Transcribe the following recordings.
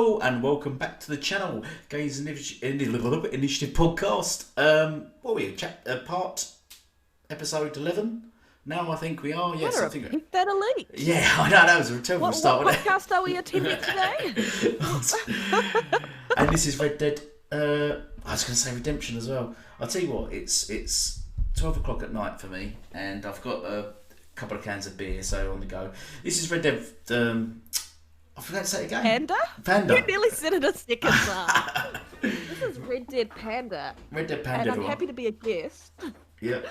Hello and welcome back to the channel, Games Initiative Podcast. What are we? Episode 11? Now I think we are. Yes, I think. Keep that elite. Yeah, I know that was a terrible start. What podcast are we attending today? And this is Red Dead. I was going to say Redemption as well. I'll tell you what. It's 12 o'clock at night for me, and I've got a couple of cans of beer, so on the go. This is Red Dead. I forgot to say it again. Panda. You nearly said it a second time. This is Red Dead Panda. Red Dead Panda. And I'm everyone. happy to be a guest. Yeah.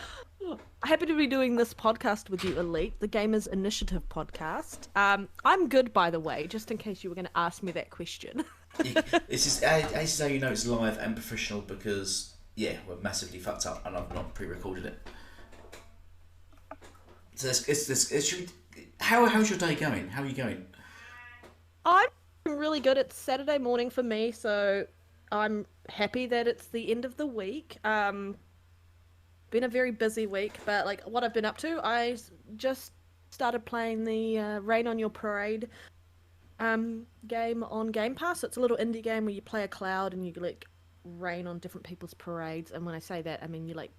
Happy to be doing this podcast with you, Elite, the Gamers Initiative podcast. I'm good, by the way, just in case you were going to ask me that question. This is how you know it's live and professional because, yeah, we're massively fucked up and I've not pre-recorded it. So how's your day going? How are you going? I'm really good. It's Saturday morning for me, so I'm happy that it's the end of the week. Been a very busy week, but like what I've been up to, I just started playing the Rain on Your Parade game on Game Pass. It's a little indie game where you play a cloud and you like rain on different people's parades. And when I say that, I mean you like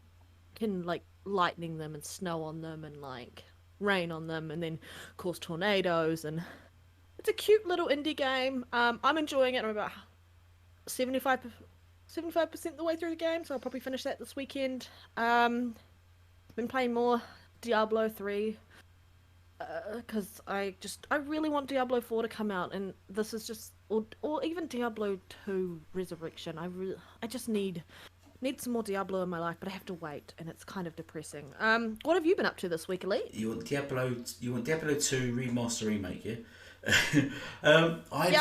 can like lightning them and snow on them and like rain on them and then cause tornadoes, and it's a cute little indie game. I'm enjoying it. I'm about 75% the way through the game, so I'll probably finish that this weekend. Been playing more Diablo 3 because I really want Diablo 4 to come out, and this is just or even Diablo 2 Resurrection. I just need some more Diablo in my life, but I have to wait, and it's kind of depressing. What have you been up to this week, Elite? You want Diablo 2 remaster remake, yeah? I'm quite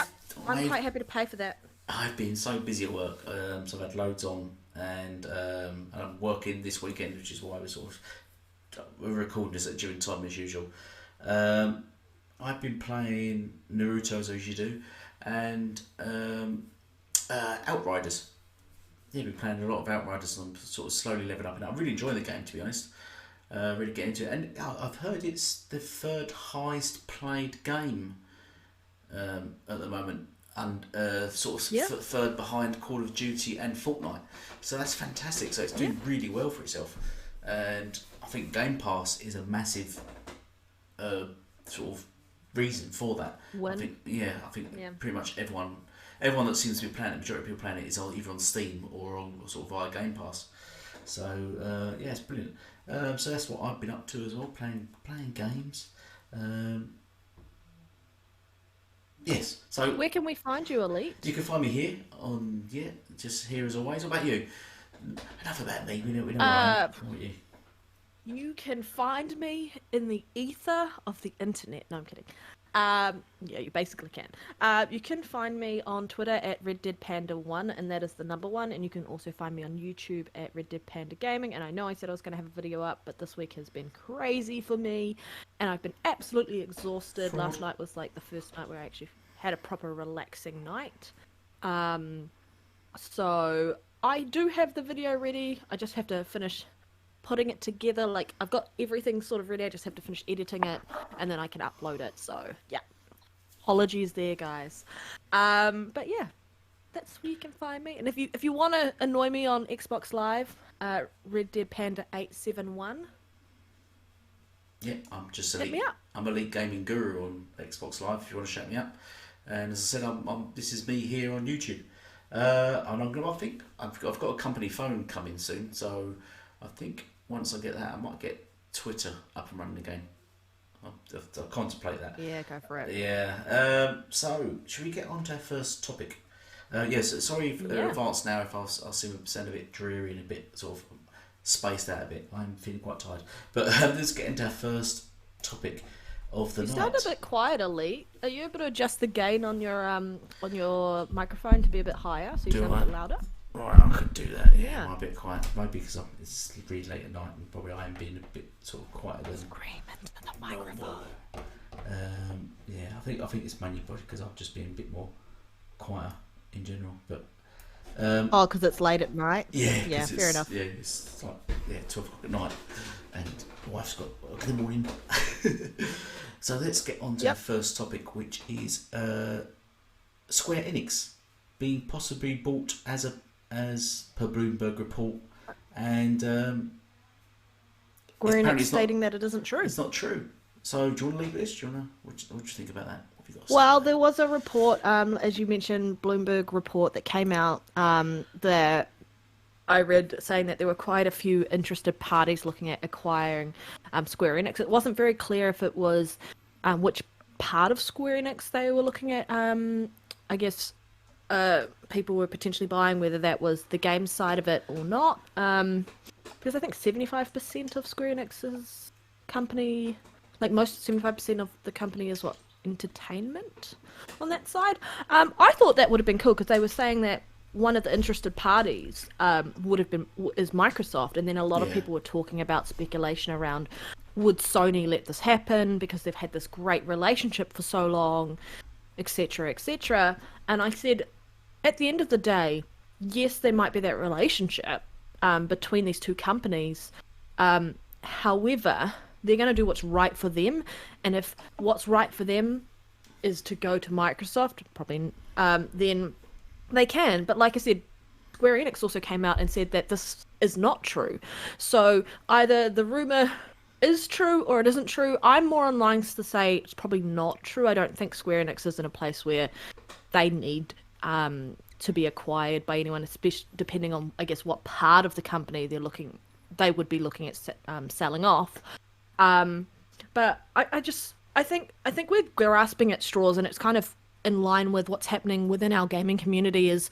happy to pay for that. I've been so busy at work, so I've had loads on, and I'm working this weekend, which is why we're recording this at during time as usual. I've been playing Naruto as I usually do, and Outriders. Yeah, I've been playing a lot of Outriders, and I'm sort of slowly leveling up, and I'm really enjoying the game, to be honest. Really getting into it, and I've heard it's the third highest played game at the moment, and third behind Call of Duty and Fortnite. So that's fantastic. So it's doing really well for itself, and I think Game Pass is a massive sort of reason for that. I think pretty much everyone that seems to be playing it, the majority of people playing it, is either on Steam or on sort of via Game Pass. So it's brilliant. So that's what I've been up to as well, playing games. Yes. So where can we find you, Elite? You can find me here just here as always. What about you? Enough about me. We know what I am. What about you? You can find me in the ether of the internet. No, I'm kidding. You basically can. You can find me on Twitter at RedDeadPanda1, and that is the number 1. And you can also find me on YouTube at Red Dead Panda Gaming. And I know I said I was going to have a video up, but this week has been crazy for me, and I've been absolutely exhausted. Last night was like the first night where I actually had a proper relaxing night. So I do have the video ready. I just have to finish putting it together. Like, I've got everything sort of ready. I just have to finish editing it, and then I can upload it. So yeah, apologies there, guys. But yeah, that's where you can find me. And if you want to annoy me on Xbox Live, Red Dead Panda 871. Yeah, I'm just Hit me up. I'm Elite Gaming Guru on Xbox Live. If you want to shout me up, and as I said, this is me here on YouTube. And I think I've got a company phone coming soon, so I think once I get that, I might get Twitter up and running again. I'll contemplate that. Yeah, go for it. Yeah. So, should we get on to our first topic? Yes. Sorry in advance now if I'll seem to sound a bit dreary and a bit sort of spaced out a bit. I'm feeling quite tired. But let's get into our first topic of the night. You sound a bit quiet, Elite. Are you able to adjust the gain on your microphone to be a bit higher so you sound a bit louder? Right, I could do that. Yeah, I'm a bit quiet. Maybe because it's really late at night and probably I am being a bit sort of quieter than. Scream into the microphone. I think it's mainly because I've just been a bit more quieter in general. But because it's late at night. Yeah, fair enough. Yeah, it's like 12 o'clock at night, and the wife's got work in the morning. So let's get on to our first topic, which is Square Enix being possibly bought as per Bloomberg report, and Square apparently Enix stating that it isn't true. It's not true. So do you want to leave this? Do you want to? What do you think about that? What have you got to say Well, about that? there was a report, as you mentioned, Bloomberg report that came out that I read saying that there were quite a few interested parties looking at acquiring Square Enix. It wasn't very clear if it was which part of Square Enix they were looking at. I guess people were potentially buying, whether that was the game side of it or not. Because I think 75% of Square Enix's company, like most 75% of the company is what, entertainment on that side. I thought that would have been cool because they were saying that one of the interested parties would have been is Microsoft, and then a lot of people were talking about speculation around would Sony let this happen because they've had this great relationship for so long, etc., etc. And I said, at the end of the day, yes, there might be that relationship between these two companies. However, they're going to do what's right for them, and if what's right for them is to go to Microsoft, probably then they can. But like I said, Square Enix also came out and said that this is not true. So either the rumor is true or it isn't true. I'm more inclined to say it's probably not true. I don't think Square Enix is in a place where they need to be acquired by anyone, especially depending on, I guess, what part of the company they would be looking at selling off. But I think we're grasping at straws, and it's kind of in line with what's happening within our gaming community. Is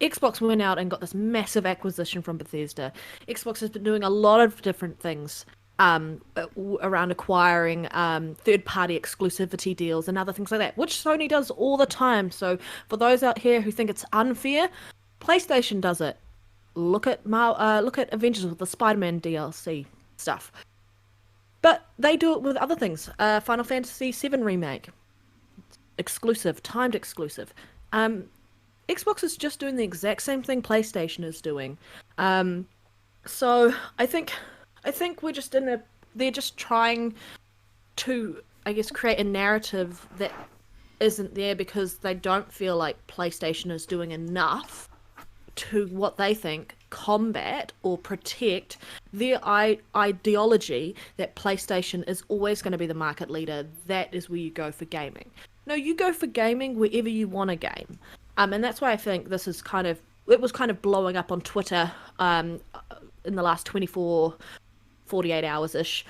Xbox went out and got this massive acquisition from Bethesda. Xbox has been doing a lot of different things around acquiring third-party exclusivity deals and other things like that, which Sony does all the time. So for those out here who think it's unfair, PlayStation does it. Look at Avengers with the Spider-Man DLC stuff. But they do it with other things. Final Fantasy VII Remake. Exclusive, timed exclusive. Xbox is just doing the exact same thing PlayStation is doing. So I think we're just they're just trying to, I guess, create a narrative that isn't there because they don't feel like PlayStation is doing enough to, what they think, combat or protect their ideology that PlayStation is always going to be the market leader. That is where you go for gaming. No, you go for gaming wherever you want to game. And that's why I think this is it was kind of blowing up on Twitter in the last 48 hours-ish,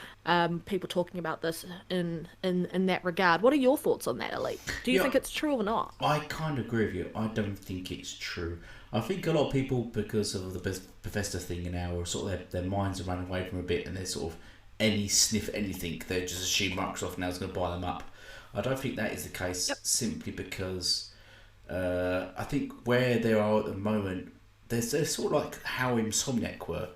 people talking about this in that regard. What are your thoughts on that, Elite? Do you think it's true or not? I kind of agree with you. I don't think it's true. I think a lot of people, because of the Bethesda thing now, are sort of their minds are running away from a bit, and they're sort of any sniff anything, they just assume Microsoft now is going to buy them up. I don't think that is the case, simply because I think where they are at the moment, they're sort of like how Insomniac were.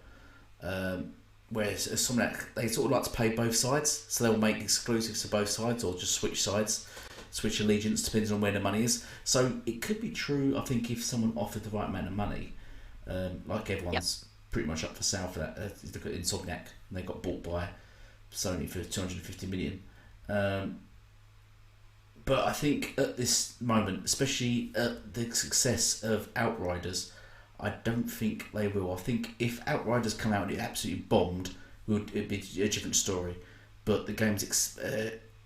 Whereas Insomniac, they sort of like to play both sides, so they'll make exclusives to both sides, or just switch sides, switch allegiance, depending on where the money is. So it could be true, I think, if someone offered the right amount of money, like everyone's pretty much up for sale for that. Look at Insomniac, and they got bought by Sony for 250 million. But I think at this moment, especially at the success of Outriders, I don't think they will. I think if Outriders come out and it absolutely bombed, it'd be a different story. But the game's,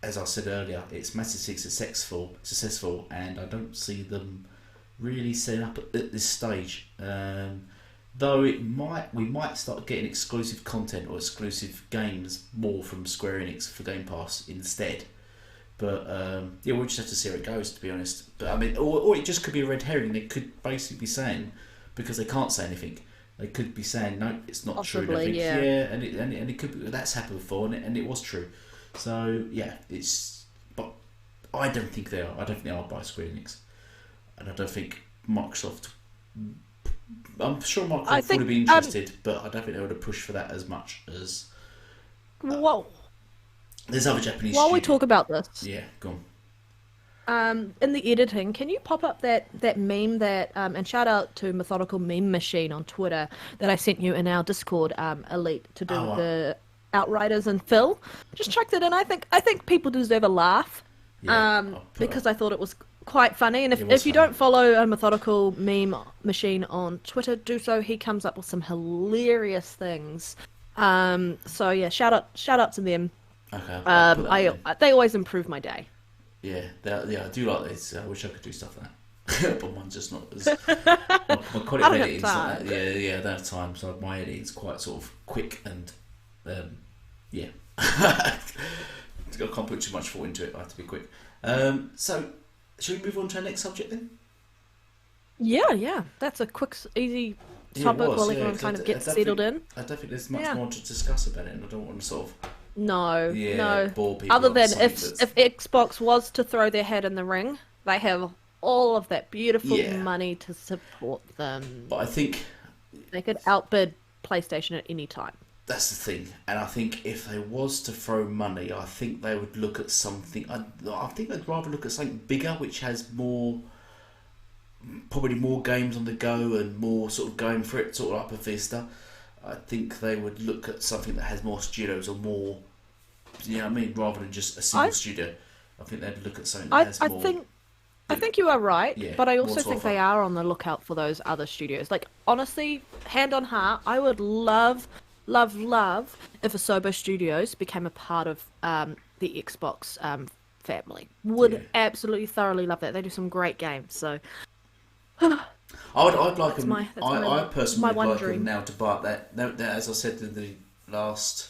as I said earlier, it's massively successful, and I don't see them really setting up at this stage. Though we might start getting exclusive content or exclusive games more from Square Enix for Game Pass instead. But we'll just have to see how it goes, to be honest. But I mean, or it just could be a red herring. They could basically be saying, because they can't say anything, they could be saying no, it's not true. And it could be, that's happened before, and it was true. So but I don't think they are. I don't think they are by Square Enix, and I don't think Microsoft. I'm sure Microsoft would have been interested, but I don't think they would have pushed for that as much as. There's other Japanese. While we talk about this, go on. In the editing, can you pop up that meme that and shout out to Methodical Meme Machine on Twitter that I sent you in our Discord, Elite, to do with the Outriders and Phil? Just chuck that in. I think people deserve a laugh. Because I thought it was quite funny. And It was if you funny. don't follow a methodical meme machine on Twitter, do so. He comes up with some hilarious things. So yeah, shout out to them. Okay, I'll put that on then. They always improve my day. Yeah, I do like this. I wish I could do stuff like that. But mine's just not as... My quality I of don't have editing's not time. that... Yeah, I don't have time. So my editing's quite sort of quick and... yeah. I can't put too much thought into it. I have to be quick. So, should we move on to our next subject then? Yeah. That's a quick, easy topic while everyone kind of gets settled in. I don't think there's much more to discuss about it, and I don't want to sort of No. bore people. Other on than something if Xbox was to throw their hat in the ring, they have all of that beautiful money to support them. But I think they could outbid PlayStation at any time. that's the thing, and I think if they was to throw money, I think they would look at something. I think they'd rather look at something bigger, which has probably more games on the go and more sort of going for it, sort of up a Vista. I think they would look at something that has more studios or more, you know what I mean, rather than just a single studio. I think they'd look at something that has more. I think you are right, but I also think offer. they are on the lookout for those other studios. Like, honestly, hand on heart, I would love if Asobo Studios became a part of the Xbox family. Would absolutely thoroughly love that. They do some great games, so... I'd like them. I personally would like dream. them now to buy that. As I said in the last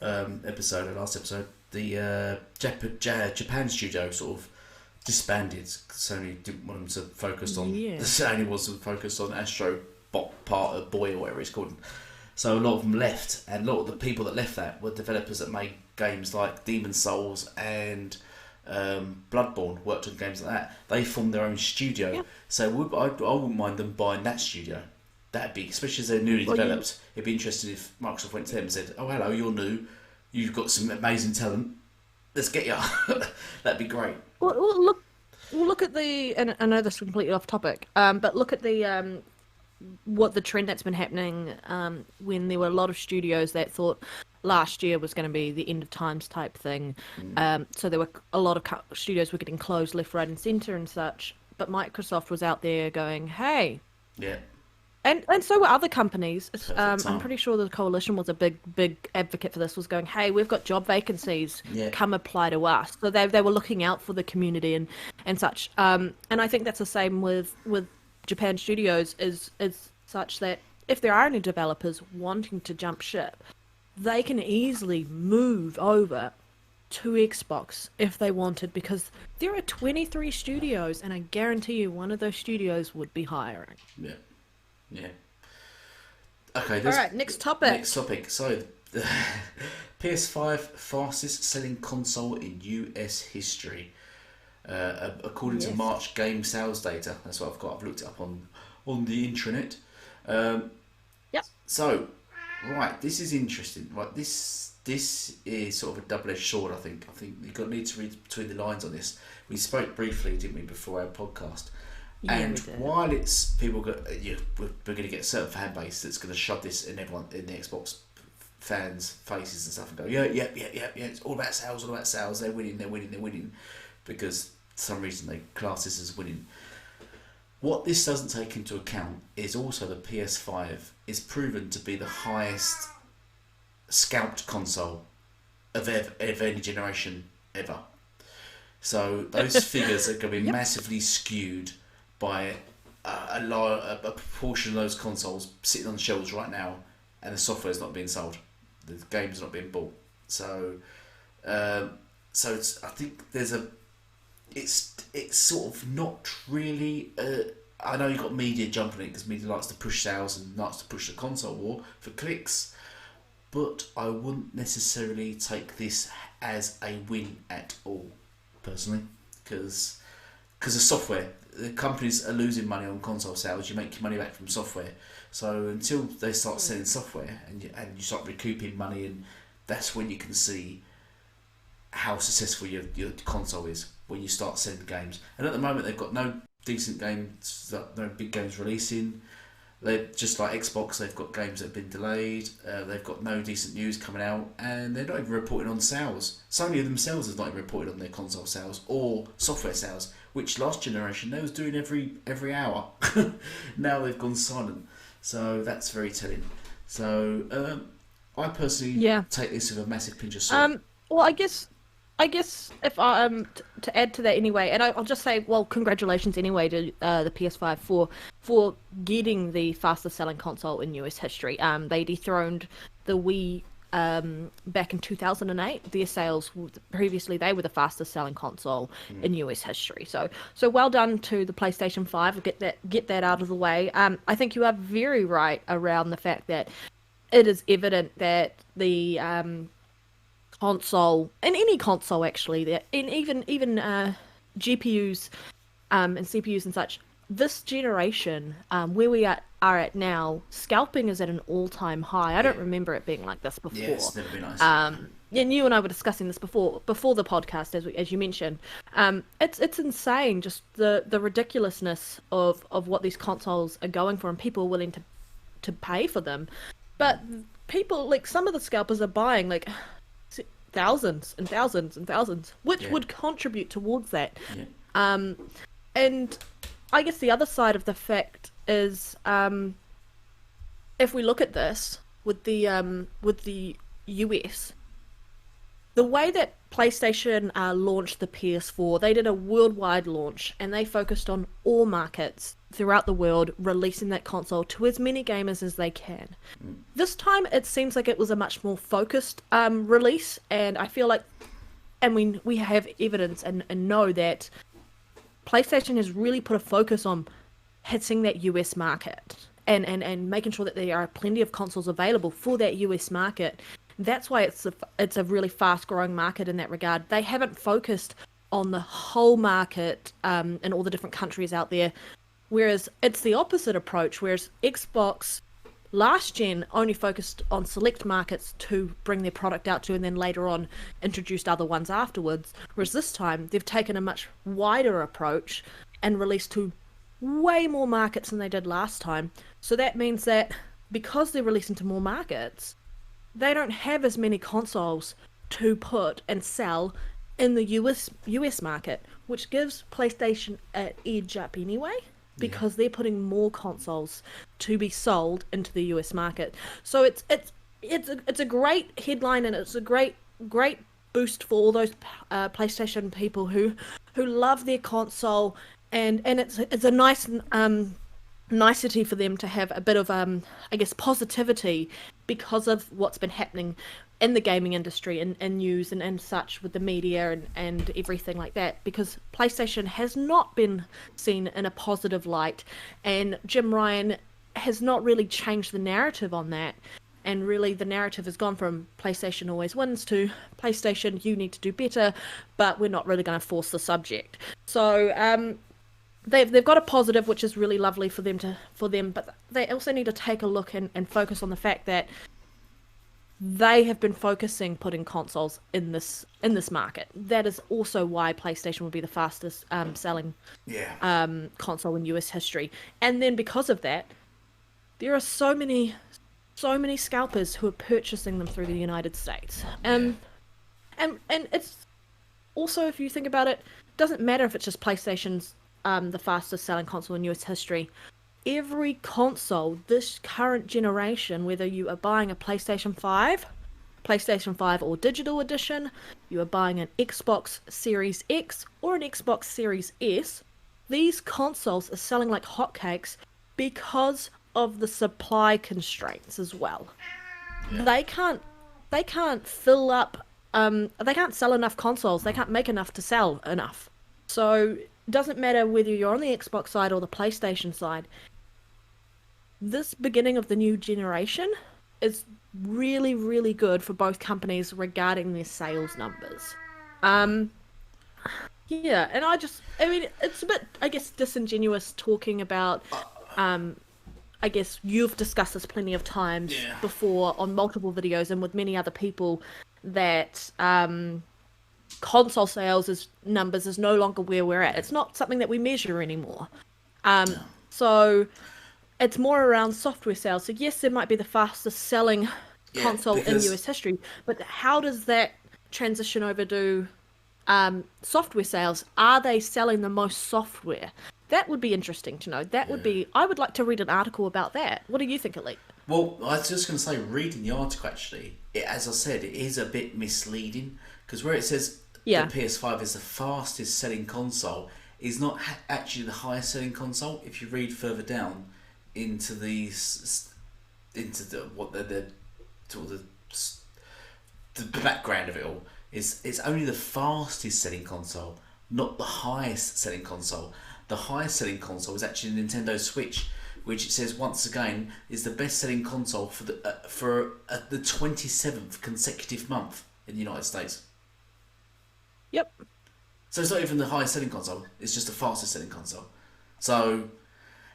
episode, the Japan studio sort of disbanded. Sony didn't want them to focus on. Sony wasn't focused on Astro Part of Boy or whatever it's called. So a lot of them left, and a lot of the people that left that were developers that made games like Demon's Souls and Bloodborne, worked on games like that. They formed their own studio, so I wouldn't mind them buying that studio. That'd be, especially as they're newly developed. It'd be interesting if Microsoft went to them and said, "Oh, hello, you're new. You've got some amazing talent. Let's get you." That'd be great. Well, look at the, and I know this is completely off topic, but look at the what the trend that's been happening when there were a lot of studios that thought last year was going to be the end of times type thing. So there were a lot of studios were getting closed left, right, and centre and such. But Microsoft was out there going, "Hey." Yeah. And so were other companies. I'm pretty sure the Coalition was a big advocate for this, was going, "Hey, we've got job vacancies, come apply to us." So they were looking out for the community and such. And I think that's the same with Japan Studios, is such that if there are any developers wanting to jump ship, they can easily move over to Xbox if they wanted, because there are 23 studios, and I guarantee you one of those studios would be hiring. Yeah. Okay. All right, next topic. So, the PS5 fastest selling console in US history, according to March game sales data. That's what I've got. I've looked it up on the intranet. So, right, this is interesting. Right, this is sort of a double-edged sword. I think you need to read between the lines on this. We spoke briefly, didn't we, before our podcast? And while it's people, we're going to get a certain fan base that's going to shove this in the Xbox fans' faces and stuff and go, yeah, it's all about sales. They're winning, because for some reason they class this as winning. What this doesn't take into account is also the PS5 is proven to be the highest scalped console of any generation ever. So those figures are going to be massively skewed by a proportion of those consoles sitting on shelves right now, and the software's not being sold, the games are not being bought. So I think it's sort of not really. I know you've got media jumping in because media likes to push sales and likes to push the console war for clicks, but I wouldn't necessarily take this as a win at all, personally, because the software. The companies are losing money on console sales. You make your money back from software. So until they start selling software and you start recouping money, and that's when you can see how successful your console is, when you start selling games. And at the moment they've got no decent games, no big games releasing. They're just like Xbox. They've got games that have been delayed. They've got no decent news coming out, and they're not even reporting on sales. Sony themselves is not even reported on their console sales or software sales, which last generation they was doing every hour. Now they've gone silent, so that's very telling. So I personally take this with a massive pinch of salt. Well, I guess if to add to that anyway, and I'll just say, well, congratulations anyway to the PS5 for getting the fastest selling console in US history. They dethroned the Wii back in 2008. Their sales previously they were the fastest selling console in US history. So well done to the PlayStation 5. Get that out of the way. I think you are very right around the fact that it is evident that the console, and any console actually, that and even GPUs and CPUs and such, this generation, where we are at now, scalping is at an all-time high. I don't remember it being like this before. Yeah, it's never been nice. And you and I were discussing this before the podcast, as you mentioned. It's insane, just the ridiculousness of what these consoles are going for, and people are willing to pay for them. But people, like, some of the scalpers are buying like thousands and thousands and thousands, which would contribute towards that. And I guess the other side of the fact is, if we look at this with the US, the way that PlayStation launched the PS4, they did a worldwide launch and they focused on all markets throughout the world, releasing that console to as many gamers as they can. This time it seems like it was a much more focused release, and I feel like, and we have evidence and know that PlayStation has really put a focus on hitting that US market and making sure that there are plenty of consoles available for that US market. That's why it's a really fast growing market in that regard. They haven't focused on the whole market in all the different countries out there, whereas it's the opposite approach, whereas Xbox last gen only focused on select markets to bring their product out to, and then later on introduced other ones afterwards, whereas this time they've taken a much wider approach and released to way more markets than they did last time. So that means that because they're releasing to more markets, they don't have as many consoles to put and sell in the US market, which gives PlayStation an edge up anyway, because they're putting more consoles to be sold into the US market. So it's a great headline, and it's a great boost for all those PlayStation people who love their console, and it's a nice nicety for them to have a bit of I guess positivity because of what's been happening in the gaming industry and news and such with the media and everything like that, because PlayStation has not been seen in a positive light, and Jim Ryan has not really changed the narrative on that, and really the narrative has gone from PlayStation always wins to PlayStation, you need to do better, but we're not really going to force the subject. So they've got a positive, which is really lovely for them, but they also need to take a look and focus on the fact that they have been putting consoles in this market. That is also why PlayStation will be the fastest selling console in US history. And then because of that, there are so many scalpers who are purchasing them through the United States. And it's also, if you think about it, doesn't matter if it's just PlayStation's the fastest selling console in US history. Every console this current generation, whether you are buying a PlayStation 5 or digital edition, you are buying an Xbox Series X or an Xbox Series S, these consoles are selling like hotcakes because of the supply constraints as well. They can't fill up they can't sell enough consoles, they can't make enough to sell enough. So it doesn't matter whether you're on the Xbox side or the PlayStation side, this beginning of the new generation is really, really good for both companies regarding their sales numbers. And I mean, it's a bit, I guess, disingenuous talking about, I guess you've discussed this plenty of times before on multiple videos and with many other people, that console sales numbers is no longer where we're at. It's not something that we measure anymore. So it's more around software sales. So yes, there might be the fastest selling console in US history, but how does that transition over to software sales, are they selling the most software? That would be interesting to know. That would Yeah. be. I would like to read an article about that. What do you think, Elite? Well, I was just going to say, reading the article actually, as I said, it is a bit misleading because where it says the Yeah. PS5 is the fastest selling console, is not actually the highest selling console. If you read further down into into the what the sort of the background of it all is, it's only the fastest selling console, not the highest selling console. The highest selling console is actually the Nintendo Switch, which it says once again is the best selling console for the 27th consecutive month in the United States. Yep. So it's not even the highest selling console; it's just the fastest selling console. So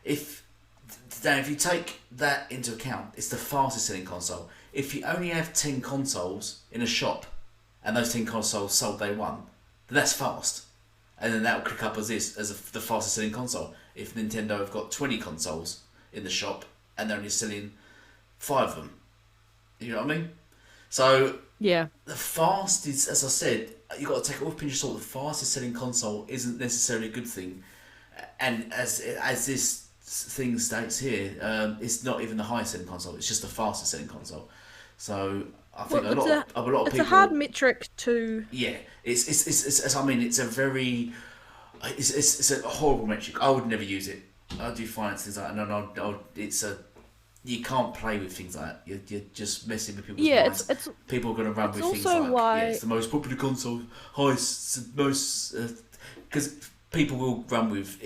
if if you take that into account, it's the fastest selling console. If you only have 10 consoles in a shop, and those 10 consoles sold day one, then that's fast, and then that will click up as the fastest selling console. If Nintendo have got 20 consoles in the shop and they're only selling 5 of them, you know what I mean? So Yeah. the fastest, as I said, you got to take it with a pinch of salt. The fastest selling console isn't necessarily a good thing, and as this thing states here, it's not even the highest selling console. It's just the fastest selling console. So I think Well, a lot of it's people. a hard metric to. Yeah, it's I mean, it's a very it's a horrible metric. I would never use it. I do find things like that, and it's a you can't play with things like that. You're just messing with people's Yeah. minds. It's People are going to run it's with things also like why. it's the most popular console, highest, most because people will run with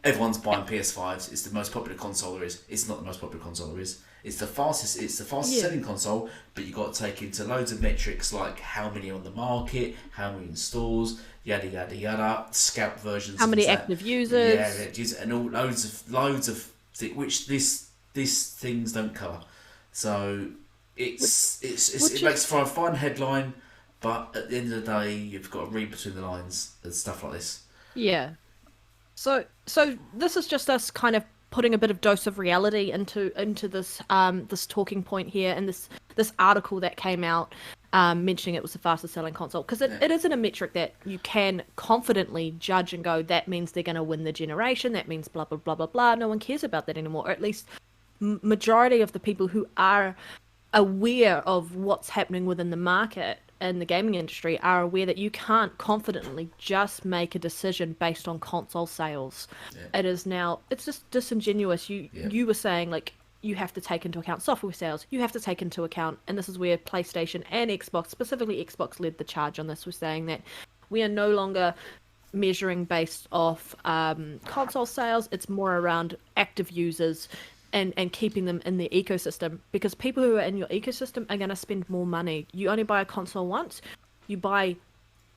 everyone's buying PS5s. It's the most popular console there is. It's not the most popular console there is. It's the fastest. It's the fastest Yeah. selling console, but you got to take into loads of metrics like how many are on the market, how many in stores, yada yada yada, scalp versions. How many of that. active users? Yeah, and all loads of which these things don't cover. So it makes for a fine headline, but at the end of the day, you've got to read between the lines and stuff like this. Yeah. So this is just us kind of putting a bit of dose of reality into this this talking point here and this article that came out mentioning it was the fastest selling console because it isn't a metric that you can confidently judge and go that means they're going to win the generation, that means blah blah blah blah blah. No one cares about that anymore, or at least majority of the people who are aware of what's happening within the market and the gaming industry are aware that you can't confidently just make a decision based on console sales. Yeah. It's just disingenuous. You were saying like you have to take into account software sales, you have to take into account, and this is where PlayStation and Xbox, specifically Xbox, led the charge on this, was saying that we are no longer measuring based off console sales. It's more around active users and keeping them in the ecosystem, because people who are in your ecosystem are going to spend more money. You only buy a console once, you buy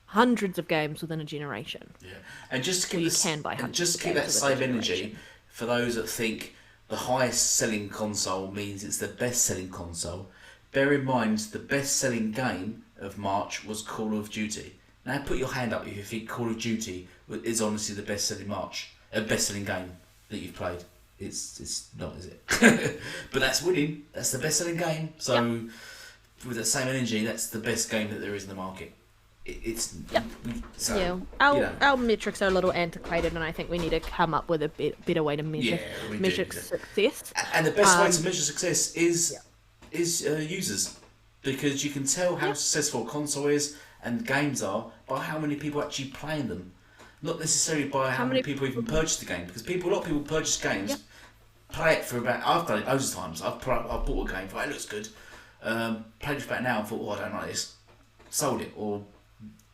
hundreds of games within a generation. Yeah, and just to Well, keep you can buy hundreds just of keep games that within same a energy generation. for those that think the highest selling console means it's the best selling console. Bear in mind the best selling game of March was Call of Duty. Now put your hand up if you think Call of Duty is honestly the best selling best selling game that you've played. It's not, is it? But that's winning. That's the best selling game. So with that same energy, that's the best game that there is in the market. It's so, Yeah, our metrics are a little antiquated, and I think we need to come up with a better way to measure we measure do. success. And the best way to measure success is users, because you can tell how successful a console is and games are by how many people actually playing them, not necessarily by how many people even purchase the game. Because a lot of people purchase games, play it for about. I've done it loads of times. I've bought a game, thought it looks good, played it for about an hour and thought, oh, I don't like this, sold it or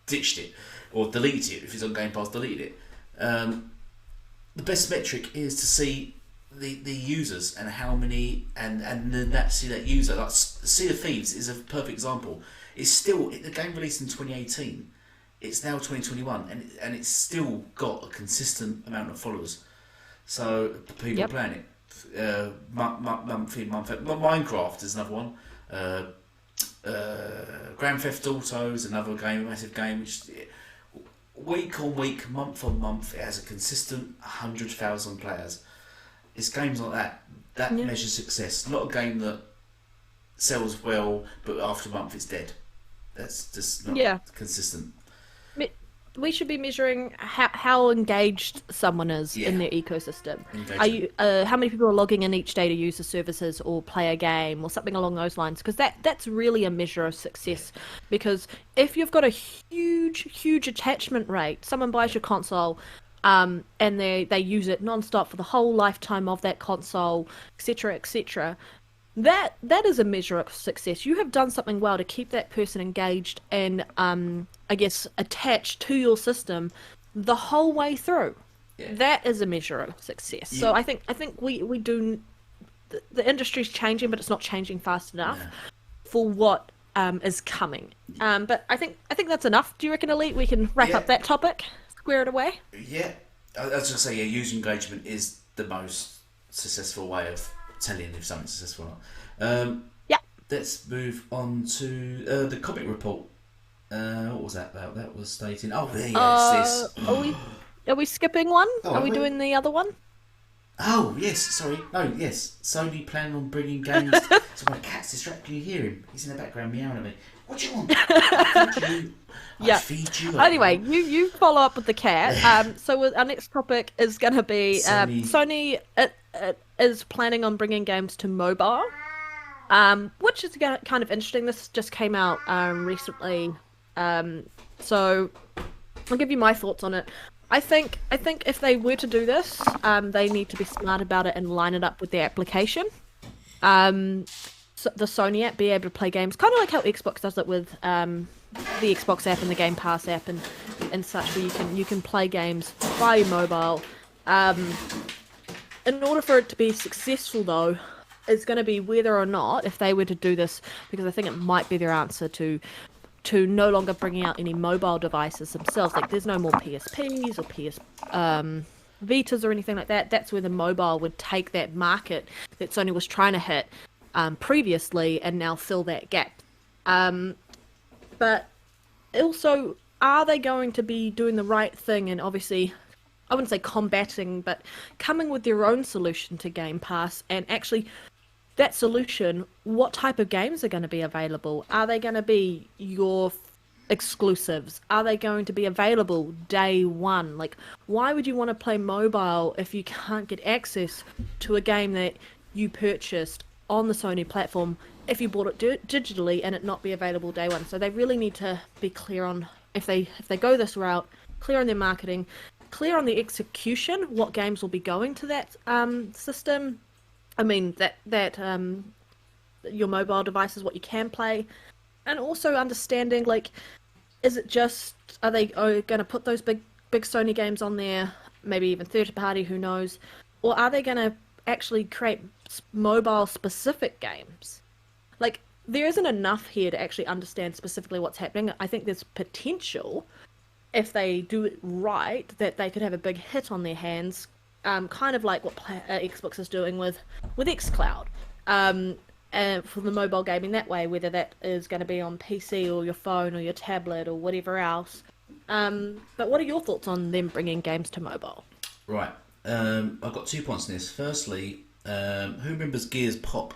ditched it or deleted it if it's on Game Pass. Deleted it. The best metric is to see the users and how many and then see that user. Like Sea of Thieves is a perfect example. It's still the game released in 2018. It's now 2021 and it's still got a consistent amount of followers. So people playing it. Minecraft is another one. Grand Theft Auto is another game, a massive game. Which week on week, month on month, it has a consistent 100,000 players. It's games like that measures success. Not a game that sells well, but after a month it's dead. That's just not consistent. we should be measuring how engaged someone is Yeah, in their ecosystem. Are engagement. you how many people are logging in each day to use the services or play a game or something along those lines? Because that's really a measure of Yeah, success. Because if you've got a huge attachment rate, someone buys yeah, your console, and they use it non-stop for the whole lifetime of that console, etc., etc. That is a measure of success. You have done something well to keep that person engaged and I guess attached to your system the whole way through. yeah. That is a measure of success. So You, I think we do the industry's changing, but it's not changing fast no. enough for what is coming. But I think that's enough. Do you reckon, Elite? We can wrap Yeah, up that topic, square it away. yeah. I was gonna say, yeah, user engagement is the most successful way of telling if something's successful or not. Yeah. Let's move on to the comic report. What was that about? That was stating. Oh, there, yes, this. Are we skipping one? Oh, Are are we we? doing the other one? Oh, yes. Sorry. No, yes. Sony planning on bringing games. So my cat's distracting. You hear him? He's in the background meowing at me. What do you want? I feed you. Yeah. I feed you. Anyway, you follow up with the cat. So our next topic is going to be Sony. Sony it is planning on bringing games to mobile, which is kind of interesting. This just came out recently, so I'll give you my thoughts on it. I think if they were to do this, they need to be smart about it and line it up with their application. So the Sony app, be able to play games, kind of like how Xbox does it with the Xbox app and the Game Pass app and such, where you can play games via mobile. In order for it to be successful, though, it's going to be whether or not, if they were to do this, because I think it might be their answer to no longer bringing out any mobile devices themselves. Like, there's no more PSPs or PS Vitas or anything like that. That's where the mobile would take that market that Sony was trying to hit previously and now fill that gap. But also, are they going to be doing the right thing and obviously, I wouldn't say combating, but coming with their own solution to Game Pass and actually that solution, what type of games are going to be available? Are they going to be your exclusives? Are they going to be available day one? Like, why would you want to play mobile if you can't get access to a game that you purchased on the Sony platform if you bought it digitally and it not be available day one? So they really need to be clear on, if they go this route, clear on their marketing, clear on the execution, what games will be going to that system. I mean, that your mobile device is what you can play, and also understanding, like, is it just, are they going to put those big Sony games on there, maybe even third party, who knows, or are they going to actually create mobile specific games? Like, there isn't enough here to actually understand specifically what's happening. I think there's potential, if they do it right, that they could have a big hit on their hands, kind of like what Xbox is doing with xCloud, for the mobile gaming that way, whether that is going to be on PC or your phone or your tablet or whatever else. But what are your thoughts on them bringing games to mobile? Right. I've got 2 points in this. Firstly, who remembers Gears Pop?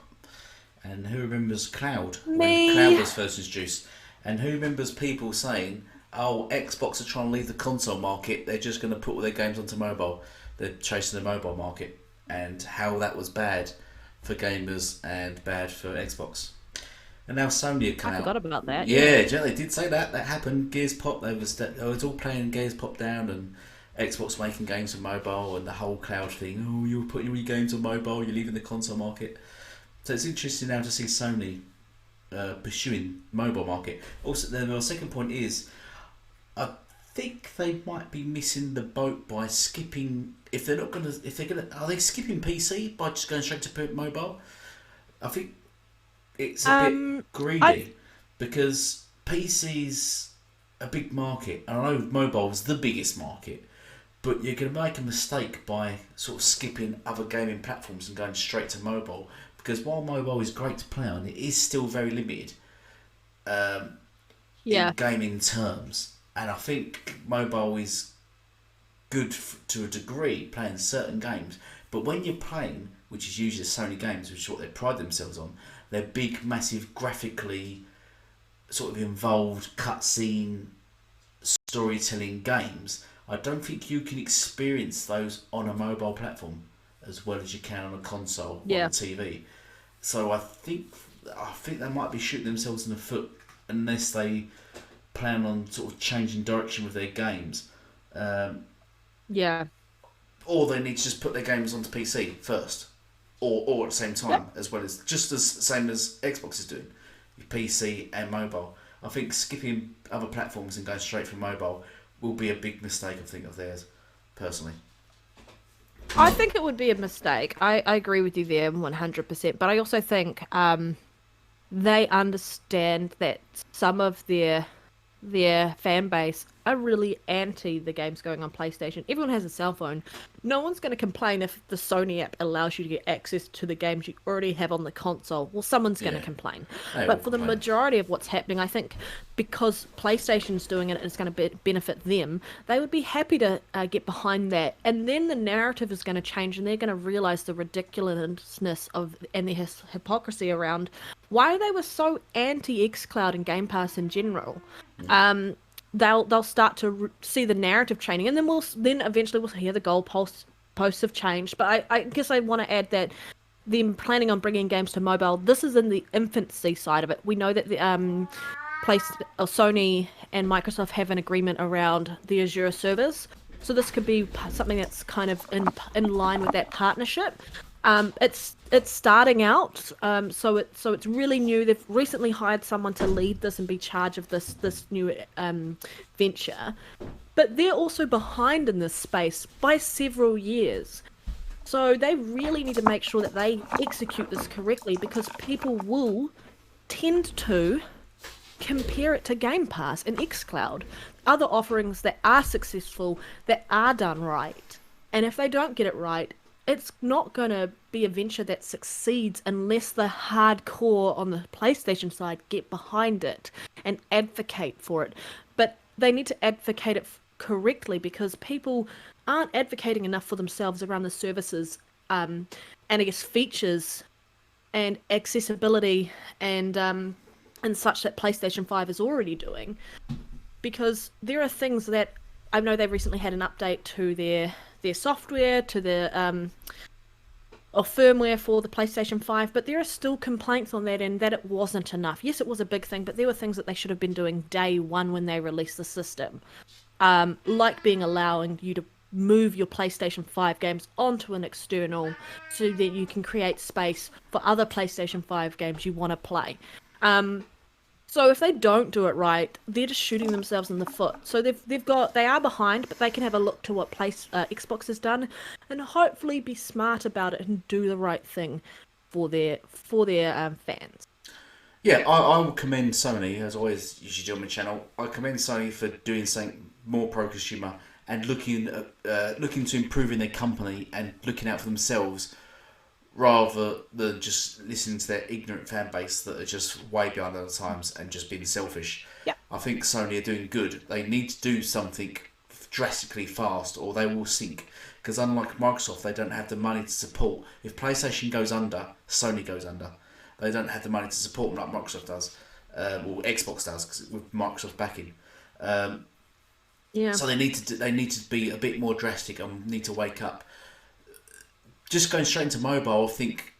And who remembers Cloud? Me. When Cloud was first introduced? And who remembers people saying, oh, Xbox are trying to leave the console market, they're just going to put all their games onto mobile. They're chasing the mobile market. And how that was bad for gamers and bad for Xbox. And now Sony have come I out. forgot about that. Yeah, they did say that. That happened. Gears Pop, they was all playing Gears Pop down, and Xbox making games for mobile, and the whole cloud thing. Oh, you're putting all your games on mobile, you're leaving the console market. So it's interesting now to see Sony pursuing mobile market. Also, then my second point is, I think they might be missing the boat by skipping. If they're gonna, are they skipping PC by just going straight to mobile? I think it's a bit greedy because PC's a big market, and I know mobile's the biggest market, but you're going to make a mistake by sort of skipping other gaming platforms and going straight to mobile, because while mobile is great to play on, it is still very limited in gaming terms, and I think mobile is good to a degree playing certain games, but when you're playing, which is usually Sony games, which is what they pride themselves on, they're big, massive, graphically sort of involved cutscene storytelling games, I don't think you can experience those on a mobile platform as well as you can on a console or on Yeah. a TV. So I think they might be shooting themselves in the foot unless they plan on sort of changing direction with their games. Um, Yeah. or they need to just put their games onto PC first, or at the same Yep. time, as well as just as same as Xbox is doing, PC and mobile. I think skipping other platforms and going straight for mobile will be a big mistake. I think of theirs, personally. I think it would be a mistake. I agree with you there 100%. But I also think they understand that some of their fan base are really anti the games going on PlayStation. Everyone has a cell phone. No one's going to complain if the Sony app allows you to get access to the games you already have on the console. Well, someone's going to Yeah, complain. they will But for the complain. majority of what's happening, I think because PlayStation's doing it and it's going to benefit them, they would be happy to get behind that. And then the narrative is going to change and they're going to realize the ridiculousness of and the hypocrisy around why they were so anti xCloud and Game Pass in general. They'll start to see the narrative changing, and then eventually we'll hear the posts have changed. But I guess I want to add that them planning on bringing games to mobile. This is in the infancy side of it. We know that the Sony and Microsoft have an agreement around the Azure servers, so this could be something that's kind of in line with that partnership. It's starting out, so it's really new. They've recently hired someone to lead this and be charge of this new venture, but they're also behind in this space by several years. So they really need to make sure that they execute this correctly because people will tend to compare it to Game Pass and xCloud, other offerings that are successful, that are done right. And if they don't get it right, it's not going to be a venture that succeeds unless the hardcore on the PlayStation side get behind it and advocate for it. But they need to advocate it correctly because people aren't advocating enough for themselves around the services and I guess features and accessibility and such that PlayStation 5 is already doing. Because there are things that I know they recently had an update to their software, to their or firmware for the PlayStation 5, but there are still complaints on that end that it wasn't enough. Yes, it was a big thing, but there were things that they should have been doing day one when they released the system. Like allowing you to move your PlayStation 5 games onto an external so that you can create space for other PlayStation 5 games you want to play. So if they don't do it right, they're just shooting themselves in the foot. So they are behind, but they can have a look to what Xbox has done, and hopefully be smart about it and do the right thing for their fans. Yeah, I will commend Sony, as always usually do on my channel. I commend Sony for doing something more pro-consumer and looking to improving their company and looking out for themselves rather than just listening to their ignorant fan base that are just way behind other times and just being selfish. Yep. I think Sony are doing good. They need to do something drastically fast or they will sink. Because unlike Microsoft, they don't have the money to support. If PlayStation goes under, Sony goes under. They don't have the money to support them like Microsoft does, or Xbox does, cause with Microsoft backing. Yeah. So they need to be a bit more drastic and need to wake up. Just going straight into mobile, I think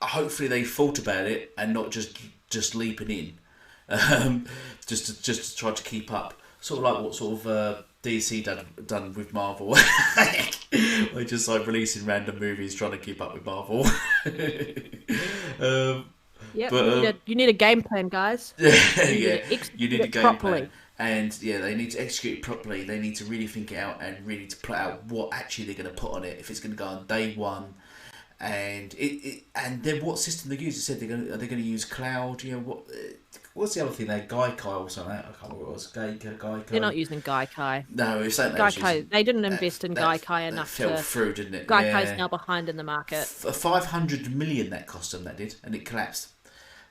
hopefully they thought about it and not just leaping in, just to try to keep up. Sort of like what sort of DC done with Marvel. They just like releasing random movies trying to keep up with Marvel. Yeah, but you need a game plan, guys. You need a game properly. plan. And yeah, they need to execute it properly. They need to really think it out and really to plot out what actually they're going to put on it. If it's going to go on day one, and and then what system they use. It said are they going to use cloud? You know what's the other thing? They Gaikai or something. I can't remember what it was. Gaikai. They're not using Gaikai. No, it's like Gaikai. They didn't invest in Gaikai enough fell through, didn't it? Gaikai's now behind in the market. 500 million that cost them. That did, and it collapsed.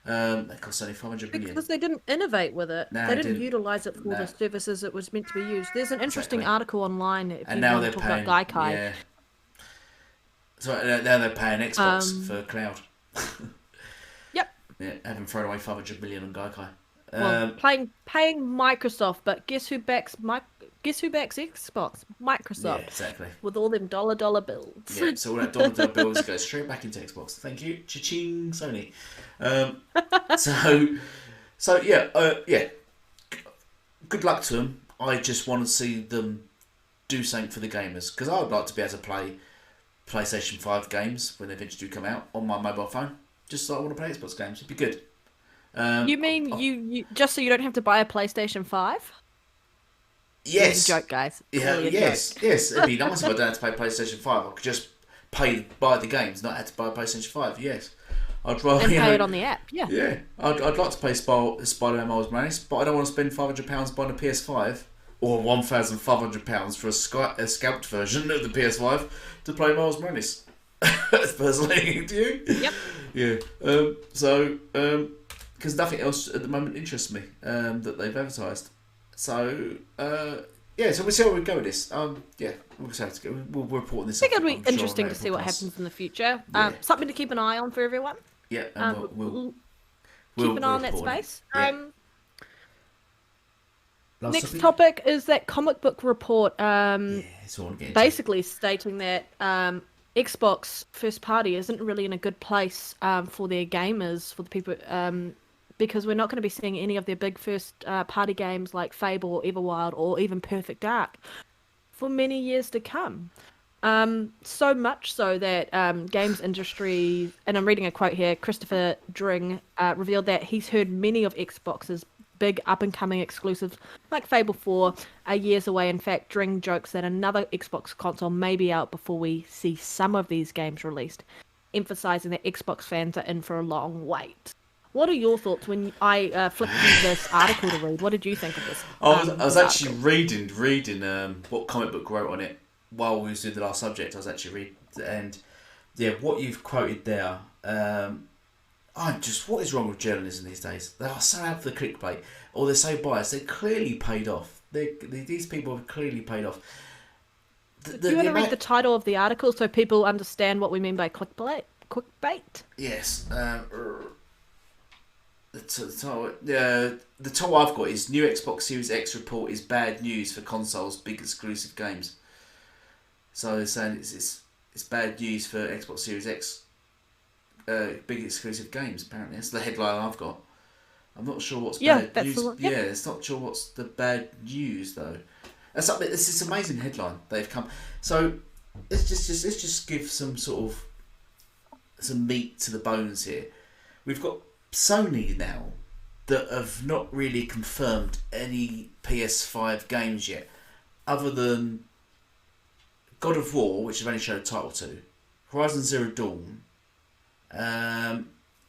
That cost only 500 million. Because they didn't innovate with it. No, they didn't utilise it for the services it was meant to be used. There's an interesting article online if you want to talk about Gaikai. Yeah. So now they're paying Xbox for cloud. Yep. Yeah, having thrown away 500 million on Gaikai. Well, Um, paying Microsoft, but guess who backs Xbox? yeah, Microsoft, exactly. with all them dollar bills. Yeah, so all that dollar bills go straight back into Xbox. Thank you, cha-ching, Sony. Um, so, yeah. Good luck to them. I just want to see them do something for the gamers because I would like to be able to play PlayStation 5 games when they eventually do come out on my mobile phone. Just like I want to play Xbox games. It'd be good. You mean I- you just so you don't have to buy a PlayStation 5? It was a yes. joke, guys. Yeah, Clearly a yes, joke. yes. It'd be nice if I don't have to pay PlayStation 5. I could just buy the games, not have to buy a PlayStation 5. Yes. I'd rather, And pay it on the app, yeah. yeah. I'd like to play Spider-Man Miles Morales, but I don't want to spend £500 buying a PS5 or £1,500 for a scalped version of the PS5 to play Miles Morales. Personally, do you? Yep. Yeah. Because nothing else at the moment interests me that they've advertised. So, yeah. So we'll see how we go with this. Yeah. We'll see how to go. We'll report on this. I think it'll be I'm sure, interesting on to our see what podcast. happens in the future. Yeah. Something to keep an eye on for everyone. Yeah, and Keep an eye on that report it. space. Yeah. Last Next topic is that comic book report. Yeah, it's all I'm getting to. Basically stating that Xbox first party isn't really in a good place for their gamers, for the people, because we're not going to be seeing any of their big first party games like Fable or Everwild or even Perfect Dark for many years to come. So much so that games industry, and I'm reading a quote here, Christopher Dring revealed that he's heard many of Xbox's big up-and-coming exclusives like Fable 4 are years away. In fact, Dring jokes that another Xbox console may be out before we see some of these games released, emphasizing that Xbox fans are in for a long wait. What are your thoughts when I flipped you this article to read? What did you think of this? I was this actually article? reading what comic book wrote on it while we was doing the last subject. I was actually reading, and yeah, what you've quoted there. What is wrong with journalism these days? They are so out for the clickbait, or they're so biased. They're clearly paid off. These people have clearly paid off. Do you want to read the title of the article so people understand what we mean by clickbait? Yes. The title I've got is New Xbox Series X report is bad news for consoles' big exclusive games. So they're saying it's bad news for Xbox Series X big exclusive games. Apparently, that's the headline I've got. I'm not sure what's bad that's news. the one. Yep. Yeah, it's not sure what's the bad news though. That's something. It's this amazing headline they've come. So let's just give some sort of some meat to the bones here. We've got Sony now that have not really confirmed any PS5 games yet, other than God of War, which they've only showed a title to, Horizon Zero Dawn,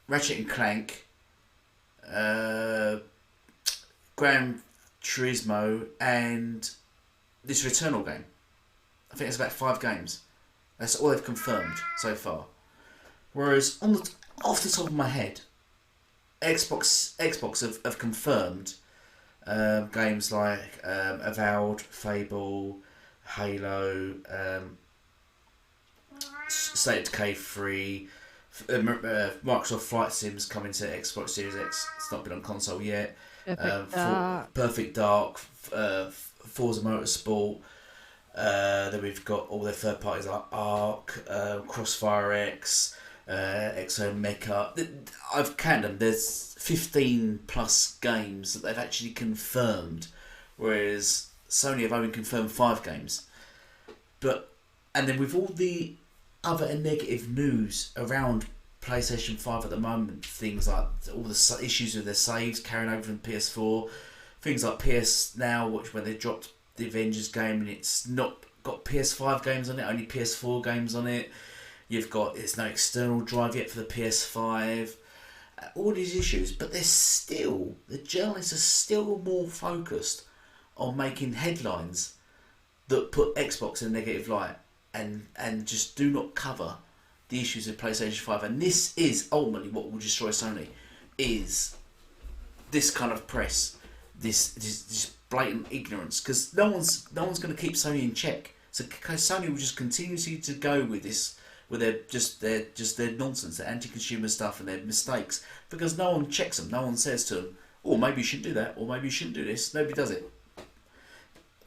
Ratchet and Clank, Gran Turismo, and this Returnal game. I think it's about 5 games. That's all they've confirmed so far. Whereas off the top of my head, Xbox have confirmed games like Avowed, Fable, Halo, State of Decay 3, Microsoft Flight Sim's coming to Xbox Series X. It's not been on console yet. Perfect Dark, Forza Motorsport. Then we've got all their third parties like Arc, Crossfire X, Exo Mecha. I've counted them. There's 15 plus games that they've actually confirmed, whereas Sony have only confirmed 5 games. And then with all the other negative news around PlayStation 5 at the moment, things like all the issues with their saves carrying over from PS4, things like PS Now, which when they dropped the Avengers game and it's not got PS5 games on it, only PS4 games on it. You've got there's no external drive yet for the PS5. All these issues, but the journalists are still more focused on making headlines that put Xbox in a negative light and just do not cover the issues of PlayStation 5. And this is ultimately what will destroy Sony, is this kind of press, this blatant ignorance, because no one's going to keep Sony in check. So Sony will just continuously to go with this, with their nonsense, their anti-consumer stuff and their mistakes, because no one checks them. No one says to them, or maybe you shouldn't do that, or maybe you shouldn't do this. Nobody does it.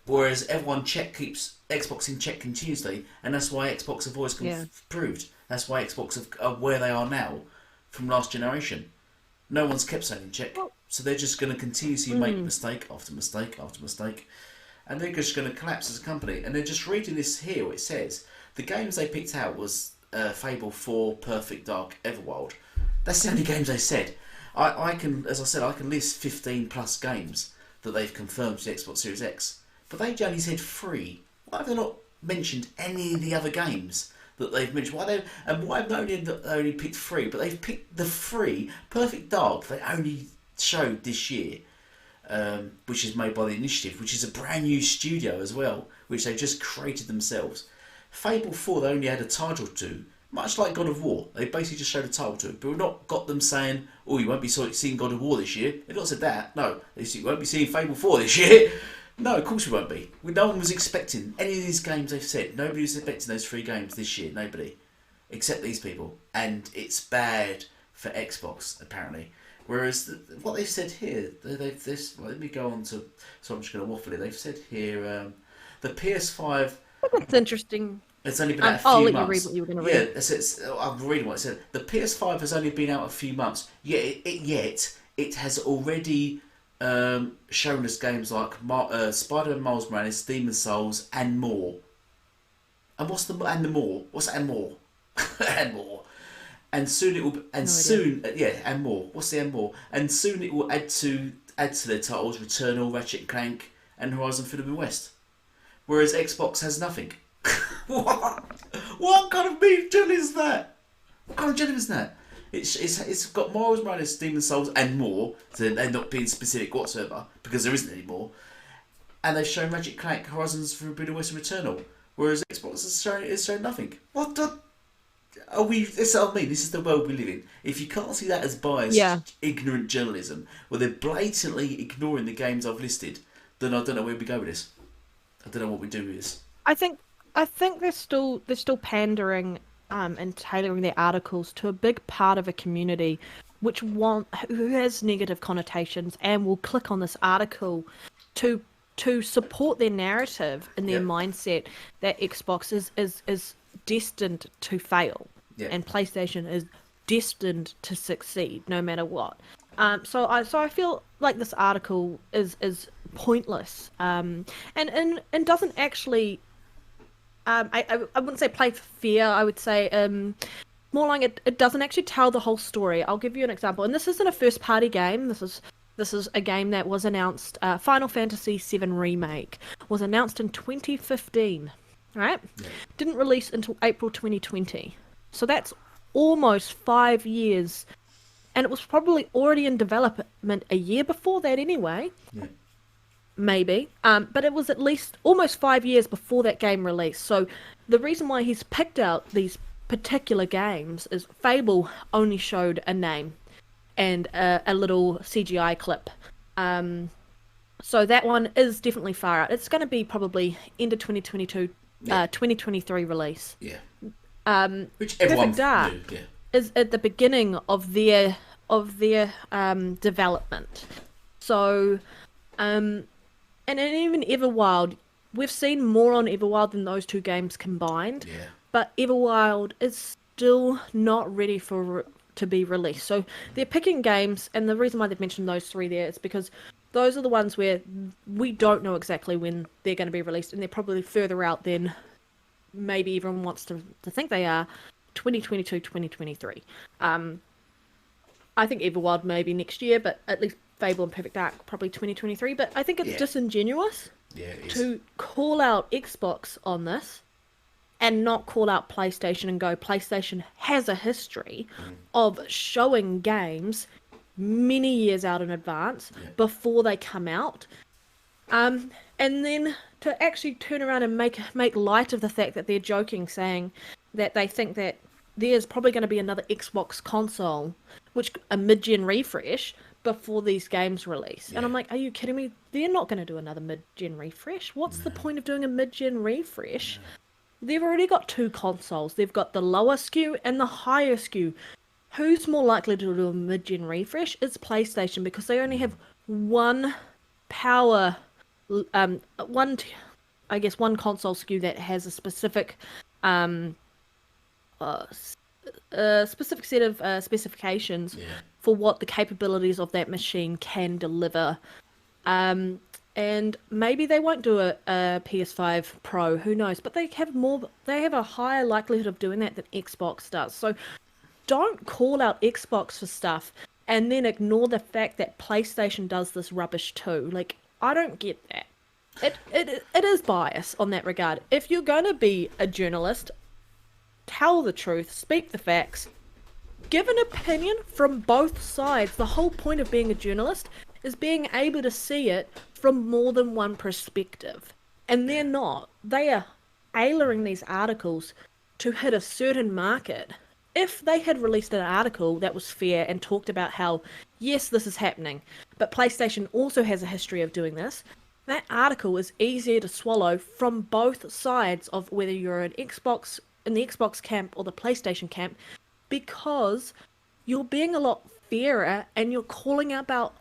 Whereas everyone keeps Xbox in check continuously, and that's why Xbox have always improved. That's why Xbox are where they are now from last generation. No one's kept Sony in check, so they're just going to continuously make mistake after mistake after mistake, and they're just going to collapse as a company. And they're just reading this here, it says the games they picked out was Fable 4, Perfect Dark, Everwild. That's the only games they said. I can, as I said, I can list 15 plus games that they've confirmed to the Xbox Series X. But they only said 3. Why have they not mentioned any of the other games that they've mentioned? Why have they only picked 3? But they've picked the 3. Perfect Dark they only showed this year, which is made by the Initiative, which is a brand new studio as well, which they just created themselves. Fable 4 they only had a title to, much like God of War. They basically just showed a title to it, but we've not got them saying, "Oh, you won't be seeing God of War this year." They've not said that. No, you won't be seeing Fable 4 this year. No, of course we won't be. No one was expecting any of these games they've said. Nobody was expecting those 3 games this year. Nobody. Except these people. And it's bad for Xbox, apparently. Whereas what they've said here, let me go on to... So I'm just going to waffle it. They've said here, the PS5... That's interesting. It's only been out a few months. I'll let you read what you were going to read. I'm reading what it said. The PS5 has only been out a few months. Yet it has already... shown us games like Spider-Man Miles Morales, Demon's Souls, and more. And what's the and more? What's and more? And more. And soon it will. And and more. What's the and more? And soon it will add to their titles: Returnal, Ratchet & Clank, and Horizon Forbidden West. Whereas Xbox has nothing. What kind of beef gel is that? What kind of gel is that? It's got Miles Morales, Demon's Souls, and more. So they're not being specific whatsoever because there isn't any more. And they've shown Ratchet & Clank, Horizons Forbidden West, and Returnal, whereas Xbox has shown nothing. What the? Are we? This is the world we live in. If you can't see that as biased, ignorant journalism, where they're blatantly ignoring the games I've listed, then I don't know where we go with this. I don't know what we do with this. I think they're still pandering. And tailoring their articles to a big part of a community who has negative connotations and will click on this article to support their narrative and their mindset that Xbox is destined to fail and PlayStation is destined to succeed no matter what. So I feel like this article is pointless and doesn't actually. I wouldn't say play for fear. I would say more like it doesn't actually tell the whole story. I'll give you an example. And this isn't a first-party game. This is a game that was announced. Final Fantasy VII Remake was announced in 2015. Right? Yeah. Didn't release until April 2020. So that's almost 5 years, and it was probably already in development a year before that anyway. Yeah. Maybe, but it was at least almost 5 years before that game released. So the reason why he's picked out these particular games is Fable only showed a name and a little CGI clip. So that one is definitely far out. It's going to be probably end of 2022, 2023 release. Yeah. Which everyone Perfect Dark is at the beginning of their development. So, and even Everwild, we've seen more on Everwild than those 2 games combined. Yeah. But Everwild is still not ready to be released. So they're picking games, and the reason why they've mentioned those 3 there is because those are the ones where we don't know exactly when they're going to be released, and they're probably further out than maybe everyone wants to think they are, 2022, 2023. I think Everwild maybe next year, but at least Fable and Perfect Dark probably 2023. But I think it's disingenuous to call out Xbox on this and not call out PlayStation and go, PlayStation has a history of showing games many years out in advance before they come out. And then to actually turn around and make light of the fact that they're joking, saying that they think that there's probably going to be another Xbox console, a mid-gen refresh, before these games release. And I'm like, are you kidding me? They're not going to do another mid-gen refresh. What's the point of doing a mid-gen refresh? They've already got 2 consoles. They've got the lower SKU and the higher SKU. who's more likely to do a mid-gen refresh? It's PlayStation because they only have one power, one, I guess one console SKU that has a specific, um, uh, specific set of specifications Yeah. for what the capabilities of that machine can deliver. Um, and maybe they won't do a PS5 Pro, who knows? But they have a higher likelihood of doing that than Xbox does. So don't call out Xbox for stuff and then ignore the fact that PlayStation does this rubbish too. Like, I don't get that. It is bias on that regard. If you're going to be a journalist, tell the truth, speak the facts, give an opinion from both sides. The whole point of being a journalist is being able to see it from more than one perspective. And they're not. They are tailoring these articles to hit a certain market. If they had released an article that was fair and talked about how, yes, this is happening, but PlayStation also has a history of doing this, that article is easier to swallow from both sides of whether you're in the Xbox camp or the PlayStation camp, because you're being a lot fairer and you're calling out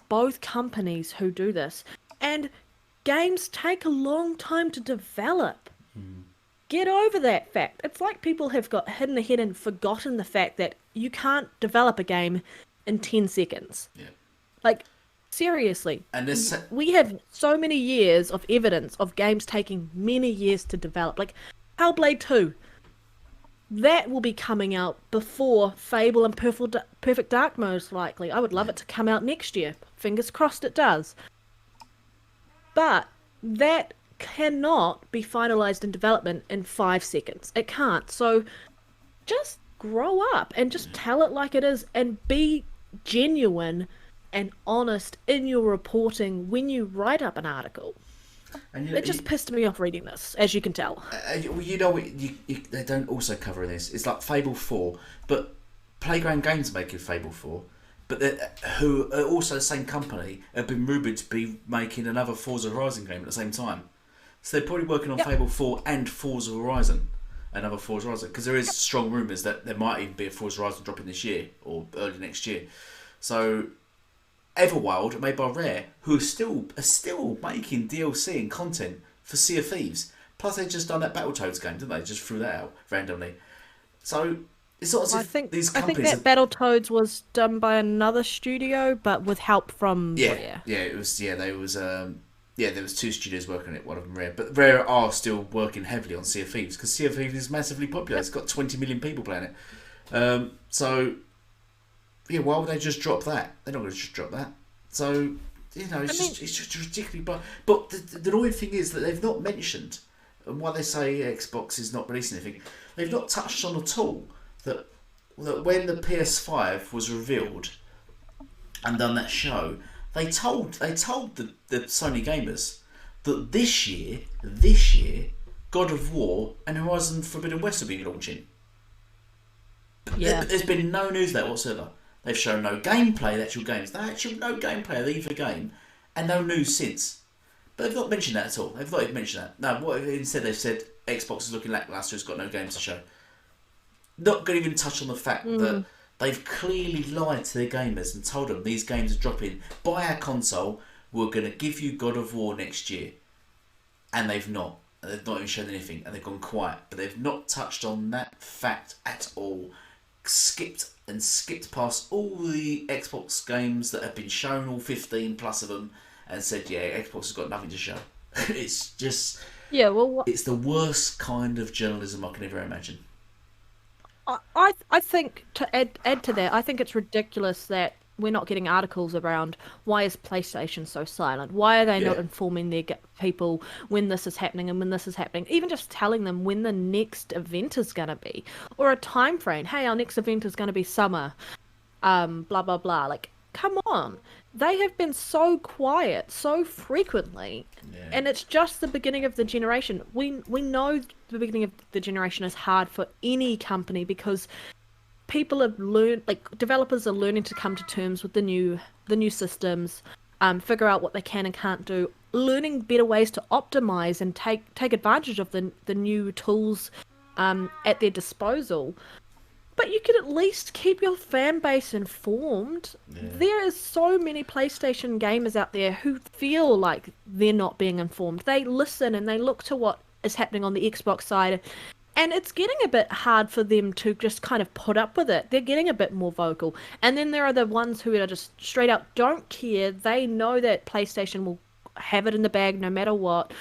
both companies who do this. And games take a long time to develop. Get over that fact. It's like people have got hidden ahead and forgotten the fact that you can't develop a game in 10 seconds. Yeah. Like, seriously. And this, We have so many years of evidence of games taking many years to develop. Like, Hellblade 2. That will be coming out before Fable and Perfect Dark, most likely. I would love it to come out next year. Fingers crossed it does. But that cannot be finalized in development in 5 seconds. It can't. So just grow up and just tell it like it is and be genuine and honest in your reporting when you write up an article. and It just pissed me off reading this, as you can tell. they don't also cover this. It's like Fable 4, but Playground Games making Fable 4, but who are also the same company, have been rumoured to be making another Forza Horizon game at the same time. So they're probably working on Fable 4 and Forza Horizon, another Forza Horizon, because there is strong rumours that there might even be a Forza Horizon dropping this year or early next year. So Everwild, made by Rare, who are still making DLC and content for Sea of Thieves. Plus they've just done that Battletoads game, didn't they? Just threw that out randomly. So it's not as if these companies... I think that Battletoads was done by another studio, but with help from Rare. There was 2 studios working on it, one of them Rare. But Rare are still working heavily on Sea of Thieves, because Sea of Thieves is massively popular. It's got 20 million people playing it. Why would they just drop that? They're not going to just drop that. So, it's just ridiculous. But the annoying thing is that they've not mentioned, and why they say Xbox is not releasing anything, they've not touched on at all that when the PS5 was revealed and done that show, they told the Sony gamers that this year, God of War and Horizon Forbidden West will be launching. Yeah. There's been no news there whatsoever. They've shown no gameplay of the actual games. No gameplay of either game, and no news since. But they've not mentioned that at all. They've not even mentioned that. No, instead they've said Xbox is looking lackluster, it's got no games to show. Not going to even touch on the fact that they've clearly lied to their gamers and told them these games are dropping. Buy our console, we're going to give you God of War next year. And they've not. They've not even shown anything, and they've gone quiet. But they've not touched on that fact at all. Skipped past all the Xbox games that have been shown, all 15 plus of them, and said, Xbox has got nothing to show. It's just... Yeah, well... It's the worst kind of journalism I can ever imagine. I think, to add to that, I think it's ridiculous that we're not getting articles around why is PlayStation so silent? Why are they not informing their people when this is happening and when this is happening? Even just telling them when the next event is going to be, or a time frame. Hey, our next event is going to be summer. Blah blah blah. Like, come on. They have been so quiet so frequently, and it's just the beginning of the generation. We know the beginning of the generation is hard for any company because people have learned, like developers are learning to come to terms with the new systems, figure out what they can and can't do, learning better ways to optimize and take advantage of the new tools at their disposal. But you could at least keep your fan base informed. Yeah. There is so many PlayStation gamers out there who feel like they're not being informed. They listen and they look to what is happening on the Xbox side, and it's getting a bit hard for them to just kind of put up with it. They're getting a bit more vocal. And then there are the ones who are just straight out don't care. They know that PlayStation will have it in the bag no matter what.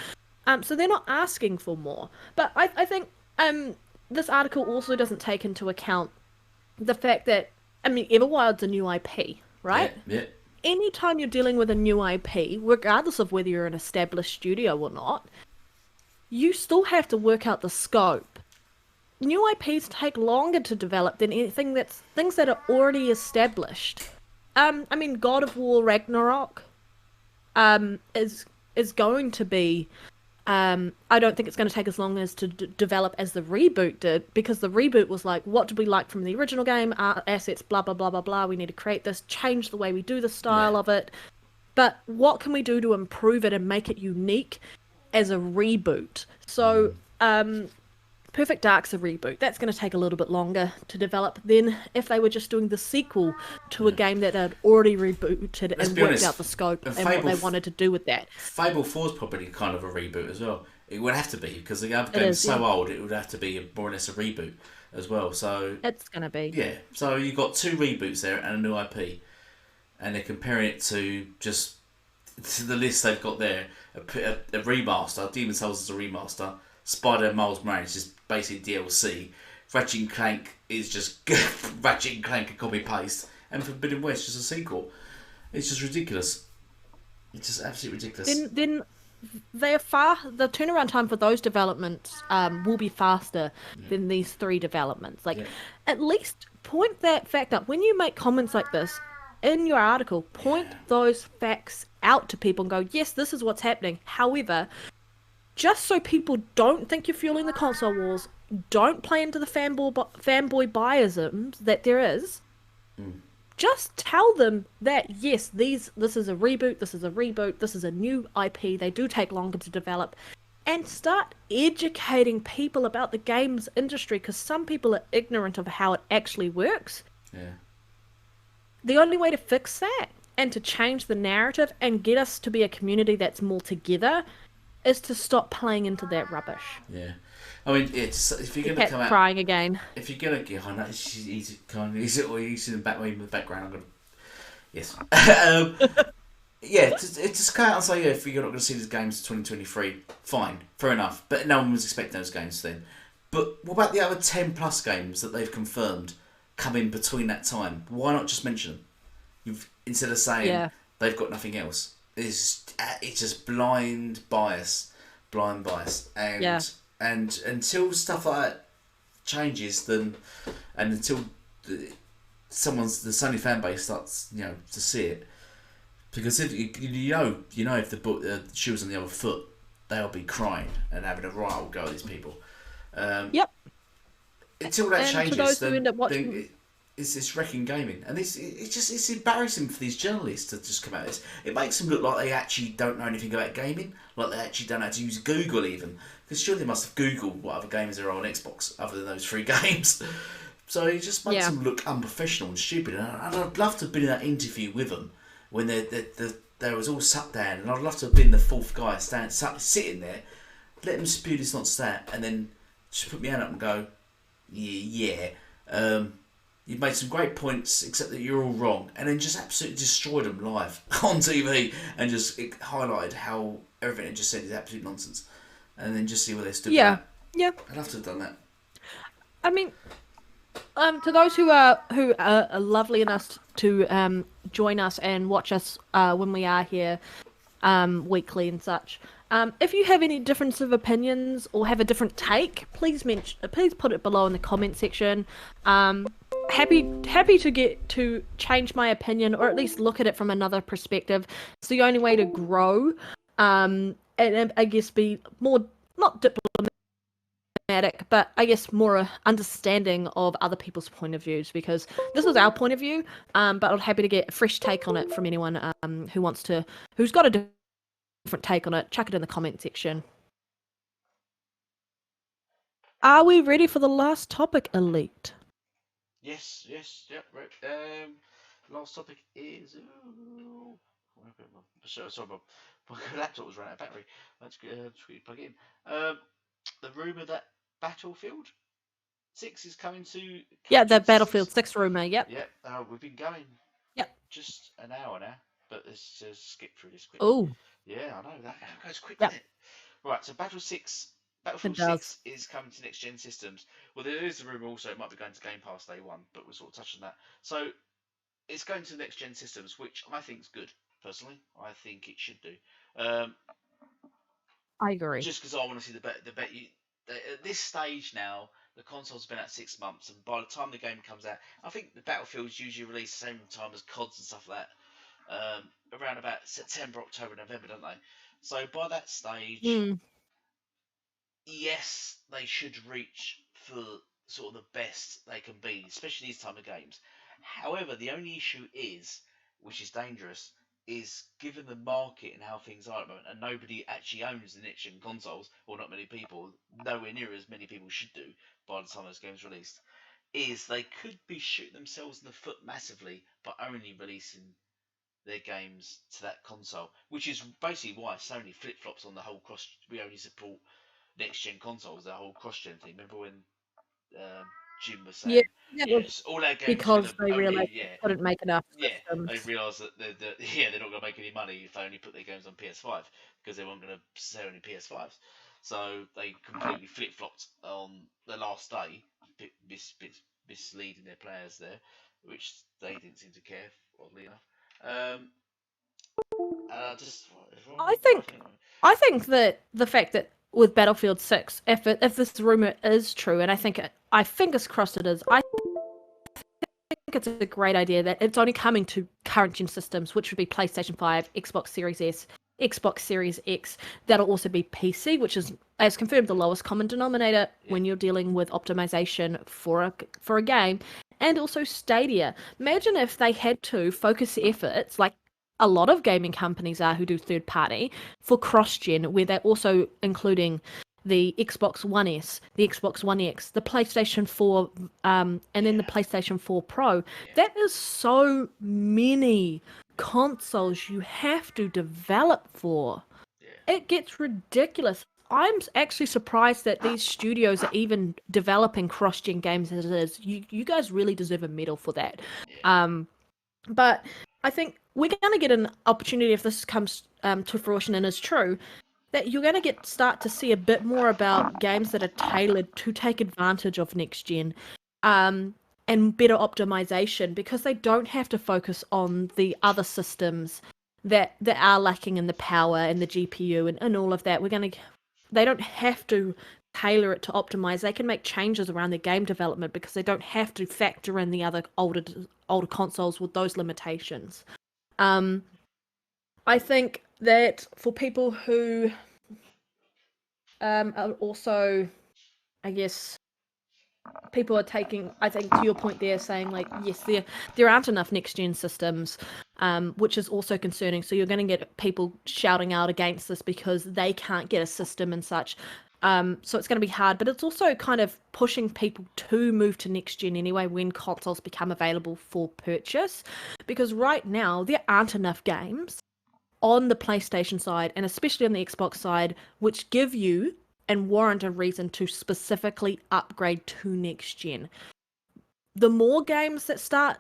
So they're not asking for more. But I think this article also doesn't take into account the fact that, I mean, Everwild's a new IP, right? Yeah. Anytime you're dealing with a new IP, regardless of whether you're an established studio or not, you still have to work out the scope. New IPs take longer to develop than anything that's things that are already established. I mean, God of War Ragnarok, is going to be. I don't think it's going to take as long as to develop as the reboot did, because the reboot was like, what did we like from the original game? Our assets, blah blah blah blah blah. We need to create this, change the way we do the style of it. But what can we do to improve it and make it unique as a reboot? So, Perfect Dark's a reboot. That's going to take a little bit longer to develop than if they were just doing the sequel to a game that had already rebooted and worked out the scope and what they wanted to do with that. Fable 4 is probably kind of a reboot as well. It would have to be, because the other game's so old, it would have to be more or less a reboot as well. So it's going to be. Yeah, so you've got 2 reboots there and a new IP. And they're comparing it to just to the list they've got there. A remaster, Demon's Souls is a remaster. Spider Miles Morales is basically DLC. Ratchet and Clank is just Ratchet and Clank and copy paste, and Forbidden West just a sequel. It's just ridiculous. It's just absolutely ridiculous. Then they are the turnaround time for those developments will be faster than these 3 developments. Like, at least point that fact out when you make comments like this in your article. Point those facts out to people and go, yes, this is what's happening. However, just so people don't think you're fueling the console wars, don't play into the fanboy biasm that there is. Just tell them that, yes, this is a reboot, this is a new IP, they do take longer to develop, and start educating people about the games industry, because some people are ignorant of how it actually works. Yeah. The only way to fix that and to change the narrative and get us to be a community that's more together is to stop playing into that rubbish. Yeah, I mean, it's if you're going to come out crying again. If you're going to, I know he's in the background. I'm going to, yes, yeah. It's just come out and say, yeah, if you're not going to see these games in 2023, fine, fair enough. But no one was expecting those games then. But what about the other 10 plus games that they've confirmed come in between that time? Why not just mention them? Instead of saying they've got nothing else. It's just blind bias, and until stuff like that changes, then and until the Sony fan base starts to see it, because if you know if the shoe was on the other foot, they'll be crying and having a right go at these people. Until that changes, then it's wrecking gaming, and it's embarrassing for these journalists to just come out with this. It makes them look like they actually don't know anything about gaming, like they actually don't know how to use Google even, because surely they must have Googled what other games there are on Xbox other than those 3 games. So it just makes them look unprofessional and stupid. And I'd love to have been in that interview with them when they was all sat down, and I'd love to have been the 4th guy sitting there, let them spew this nonsense, and then just put my hand up and go, you've made some great points, except that you're all wrong, and then just absolutely destroyed them live on TV, and just highlighted how everything it just said is absolute nonsense, and then just see where they stood. Yeah. I'd love to have done that. I mean, to those who are lovely enough to join us and watch us when we are here weekly and such. If you have any difference of opinions or have a different take, please put it below in the comment section. Happy to get to change my opinion, or at least look at it from another perspective. It's the only way to grow, and I guess be more, not diplomatic, but I guess more understanding of other people's point of views, because this is our point of view, but I'm happy to get a fresh take on it from anyone who's got a different take on it. Chuck it in the comment section. Are we ready for the last topic, Elite? Yes, yes, yep, right. Last topic is. Sorry, my laptop was running out of battery. Let's quickly plug it in. The rumour that Battlefield 6 is coming to Yeah, current the gen Battlefield systems. 6 rumor. Yep. Yep, we've been going Yep. just an hour now, but let's just skip through this quickly. Oh. Yeah, I know that goes quick, Yep. doesn't it? Right, so It Battlefield does. 6 is coming to next gen systems. Well, there is a rumor also it might be going to Game Pass day one, but we'll sort of touch on that. So it's going to next gen systems, which I think is good. Personally, I think it should do. Um, I agree. just because I want to see at this stage now, the console's been out 6 months, and by the time the game comes out, I think the Battlefield's usually released the same time as CODs and stuff like that, around about September, October, November, don't they? So by that stage, Hmm. yes, they should reach for sort of the best they can be, especially these time of games. However, the only issue is, which is dangerous, is given the market and how things are at the moment, and nobody actually owns the next gen consoles, or not many people, nowhere near as many people should do by the time those games released, is they could be shooting themselves in the foot massively by only releasing their games to that console, which is basically why Sony flip flops on the whole cross. We only support next gen consoles, that whole cross gen thing. Remember when Jim was Yeah, saying, that was yes, all our games are because going they to only, realized they couldn't make enough they systems. realised that yeah, they're not going to make any money if they only put their games on PS5 because they weren't going to sell any PS5s. So they completely flip flopped on the last day, misleading their players there, which they didn't seem to care, oddly enough. Um, just what is wrong I with think writing? I think that the fact that with Battlefield 6, if this rumor is true, and I fingers crossed it is, I think it's a great idea that it's only coming to current gen systems, which would be PlayStation 5, Xbox Series S, Xbox Series X. That'll also be PC, which is, as confirmed, the lowest common denominator Yeah, when you're dealing with optimization for a game, and also Stadia. Imagine if they had to focus efforts, like a lot of gaming companies are who do third party, for cross gen, where they're also including the Xbox One S, the Xbox One X, the PlayStation 4, and then the yeah, PlayStation 4 Pro. yeah, That is so many consoles you have to develop for. yeah, It gets ridiculous. I'm actually surprised that these studios are even developing cross-gen games as it is. You guys really deserve a medal for that. yeah, Um, but I think we're going to get an opportunity if this comes to fruition and is true, that you're going to start to see a bit more about games that are tailored to take advantage of next gen, um, and better optimization because they don't have to focus on the other systems that are lacking in the power and the GPU and all of that. They don't have to tailor it to optimize. They can make changes around their game development because they don't have to factor in the other older consoles with those limitations. Um, I think that for people who are also, I guess, people are taking, I think, to your point there, saying like, yes, there aren't enough next gen systems, which is also concerning. So you're going to get people shouting out against this because they can't get a system and such. So it's going to be hard, but it's also kind of pushing people to move to next gen anyway when consoles become available for purchase. Because right now there aren't enough games on the PlayStation side and especially on the Xbox side, which give you and warrant a reason to specifically upgrade to next gen. The more games that start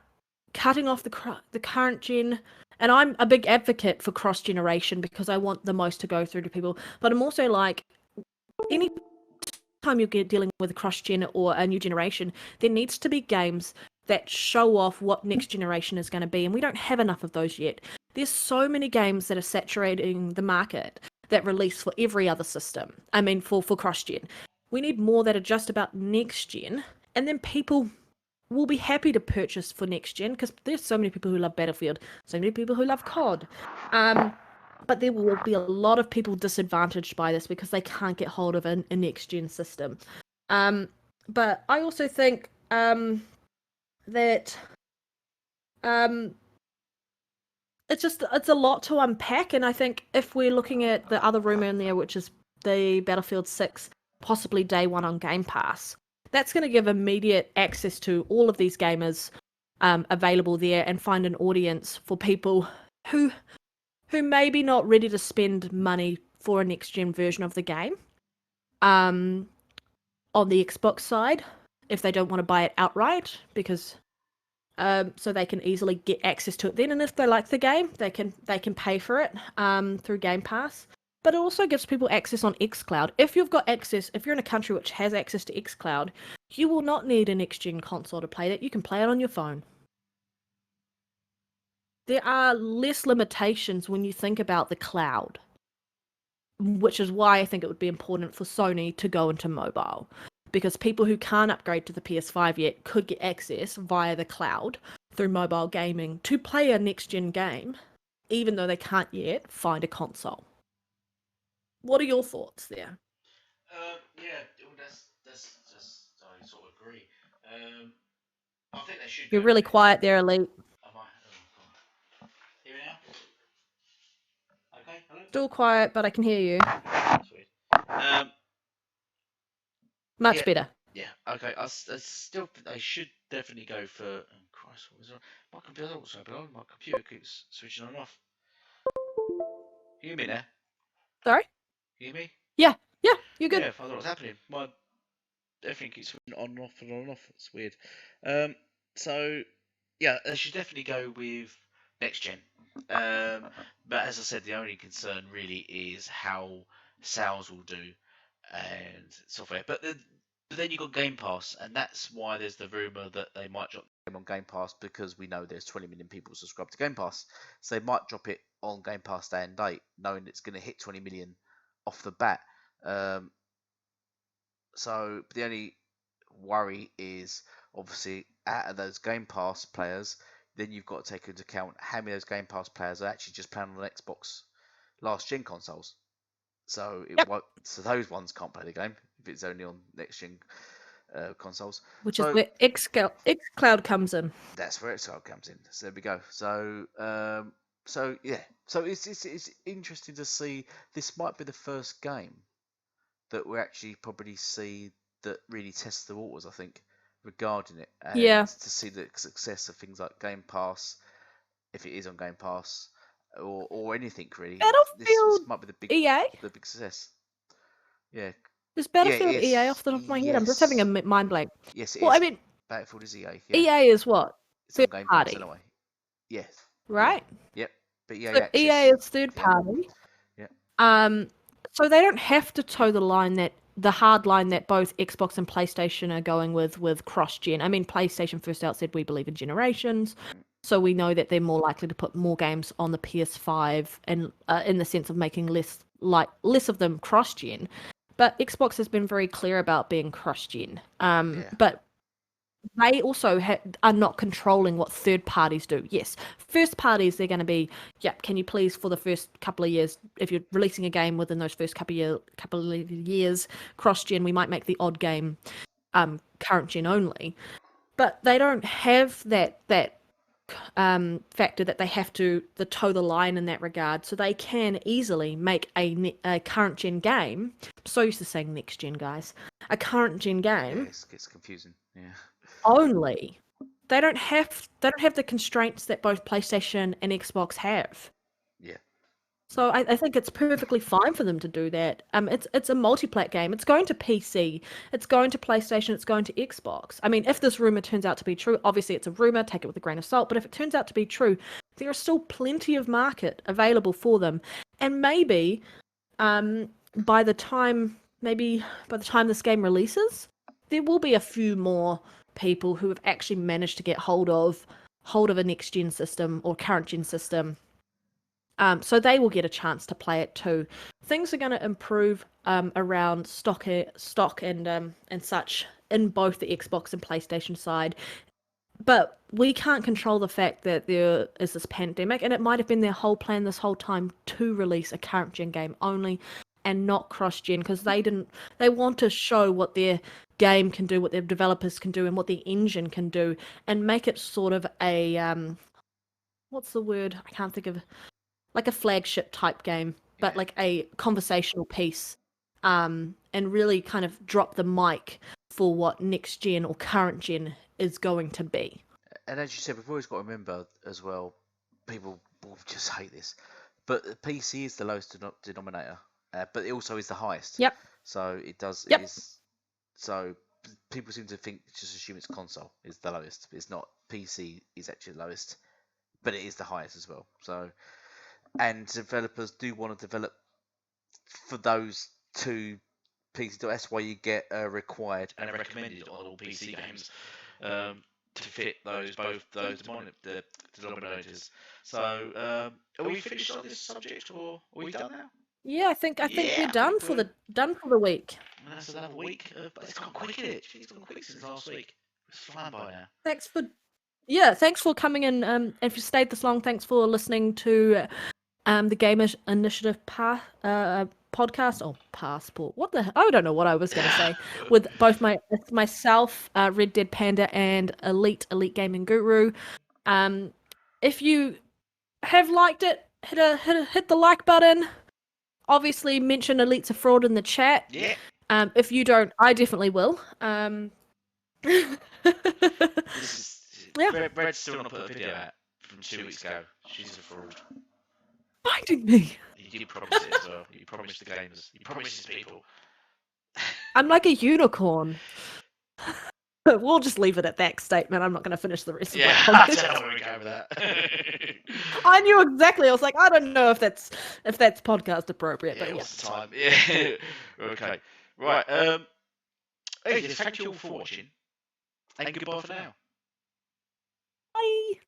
cutting off the current gen, and I'm a big advocate for cross generation because I want the most to go through to people, but I'm also like, any time you're dealing with a cross gen or a new generation, there needs to be games that show off what next generation is going to be, and we don't have enough of those yet. There's so many games that are saturating the market that release for every other system. I mean, for cross gen, we need more that are just about next gen, and then people will be happy to purchase for next gen because there's so many people who love Battlefield, so many people who love COD. But there will be a lot of people disadvantaged by this because they can't get hold of a next gen system. Um, but I also think that um, it's a lot to unpack, and I think if we're looking at the other rumor in there, which is the Battlefield 6 possibly day one on Game Pass, That's going to give immediate access to all of these gamers available there, and find an audience for people who maybe not ready to spend money for a next gen version of the game. On the Xbox side, if they don't want to buy it outright, because so they can easily get access to it then, and if they like the game, they can pay for it through Game Pass. But it also gives people access on xCloud. If you've got access, if you're in a country which has access to xCloud, you will not need a next-gen console to play it. You can play it on your phone. There are less limitations when you think about the cloud, which is why I think it would be important for Sony to go into mobile. Because people who can't upgrade to the PS5 yet could get access via the cloud through mobile gaming to play a next-gen game, even though they can't yet find a console. What are your thoughts there? Yeah, well, that's just I sort of agree. I think they should You're go really with it. quiet there, Elite. Am I? Oh, God. Hear me now? Okay, hello. Still quiet, but I can hear you. That's weird. Much Yeah, better. yeah. Okay, I still think they should definitely go for. Oh Christ, what was it? My computer also been on. My computer keeps switching on and off. Hear me now? Sorry? Hear me? Yeah, yeah, you're good. Yeah, I don't know what's happening. My everything keeps switching on and off and on and off. It's weird. Um, so yeah, they should definitely go with next gen. But as I said, the only concern really is how sales will do and software. But then you've got Game Pass, and that's why there's the rumor that they might drop the game on Game Pass, because we know there's 20 million people subscribed to Game Pass. So they might drop it on Game Pass day and date, knowing it's going to hit 20 million off the bat. Um, so the only worry is obviously out of those Game Pass players, then you've got to take into account how many of those Game Pass players are actually just playing on Xbox last gen consoles. So it Yep. won't. So those ones can't play the game if it's only on next gen consoles. Which is So where xCloud comes in. that's where it comes in. So there we go. So yeah. So it's interesting to see. This might be the first game that we actually probably see that really tests the waters, I think, regarding it, and Yeah. to see the success of things like Game Pass, if it is on Game Pass, or anything really. This Battlefield might be EA? the big success. Yeah, Is yeah, Battlefield EA yes, off the top of my head? I'm just having a yes, mind blank. yes, it Well, I is. mean, Battlefield is EA. Yeah, EA is what? it's on Third Game Pass party, anyway. Yes, yeah, right? yep. But EA So EA Access. is third Yep, party. yep, Um, so they don't have to toe the hard line that both Xbox and PlayStation are going with cross-gen. I mean, PlayStation first out said we believe in generations, so we know that they're more likely to put more games on the PS5, and in the sense of making less of them cross-gen. But Xbox has been very clear about being cross-gen. yeah, But they also are not controlling what third parties do. Yes, first parties, they're going to be, yeah, can you please, for the first couple of years, if you're releasing a game within those first couple of years, cross-gen, we might make the odd game current gen only. But they don't have that factor that they have to toe the line in that regard, so they can easily make a current gen game. I'm so used to saying next gen, guys. A current gen yeah. game It gets confusing. Yeah, only. They don't have the constraints that both PlayStation and Xbox have. yeah, So I think it's perfectly fine for them to do that. It's a multi-plat game. It's going to PC. It's going to PlayStation. It's going to Xbox. I mean, if this rumor turns out to be true, obviously it's a rumor. Take it with a grain of salt. But if it turns out to be true, there is still plenty of market available for them. And um, by the time by the time this game releases, there will be a few more people who have actually managed to get hold of a next gen system or current gen system, so they will get a chance to play it too. Things are going to improve around stock and such in both the Xbox and PlayStation side. But we can't control the fact that there is this pandemic, and it might have been their whole plan this whole time to release a current gen game only and not cross gen, because they want to show what their game can do, what their developers can do, and what the engine can do, and make it sort of a what's the word? I can't think of, like a flagship type game, but yeah, like a conversational piece and really kind of drop the mic for what next gen or current gen is going to be. And as you said, we've always got to remember as well, people will just hate this, but the PC is the lowest denominator, but it also is the highest. Yep. So it does. Yep. It is. So people seem to just assume it's console is the lowest. It's not. PC is actually the lowest, but it is the highest as well. So, and developers do want to develop for those two PC. That's why you get required and recommended on all PC games to fit both those denominators. So, are we finished on this subject, or are we done now? Yeah, I think we're I done think for we're- done for the week. And that's another week. But it's gone quick, isn't it? It's gone quick since last week. It's flying by now. Thanks for coming in. If you stayed this long, thanks for listening to the Gamers Initiative podcast or passport. I don't know what I was going to say. With both myself, Red Dead Panda, and Elite Gaming Guru. If you have liked it, hit the like button. Obviously, mention Elite's a fraud in the chat. Yeah. If you don't, I definitely will. Brad's still not put a video out from 2 weeks ago. She's a fraud. Finding me. He did promise it as well. He promised the gamers. He promised his people. I'm like a unicorn. We'll just leave it at that statement. I'm not going to finish the rest of my I podcast. don't know where we go with that. I knew exactly. I was like, I don't know if that's podcast appropriate. But what's the time? Yeah. Okay. Right. Hey, thank you all for watching. And goodbye for now. Bye.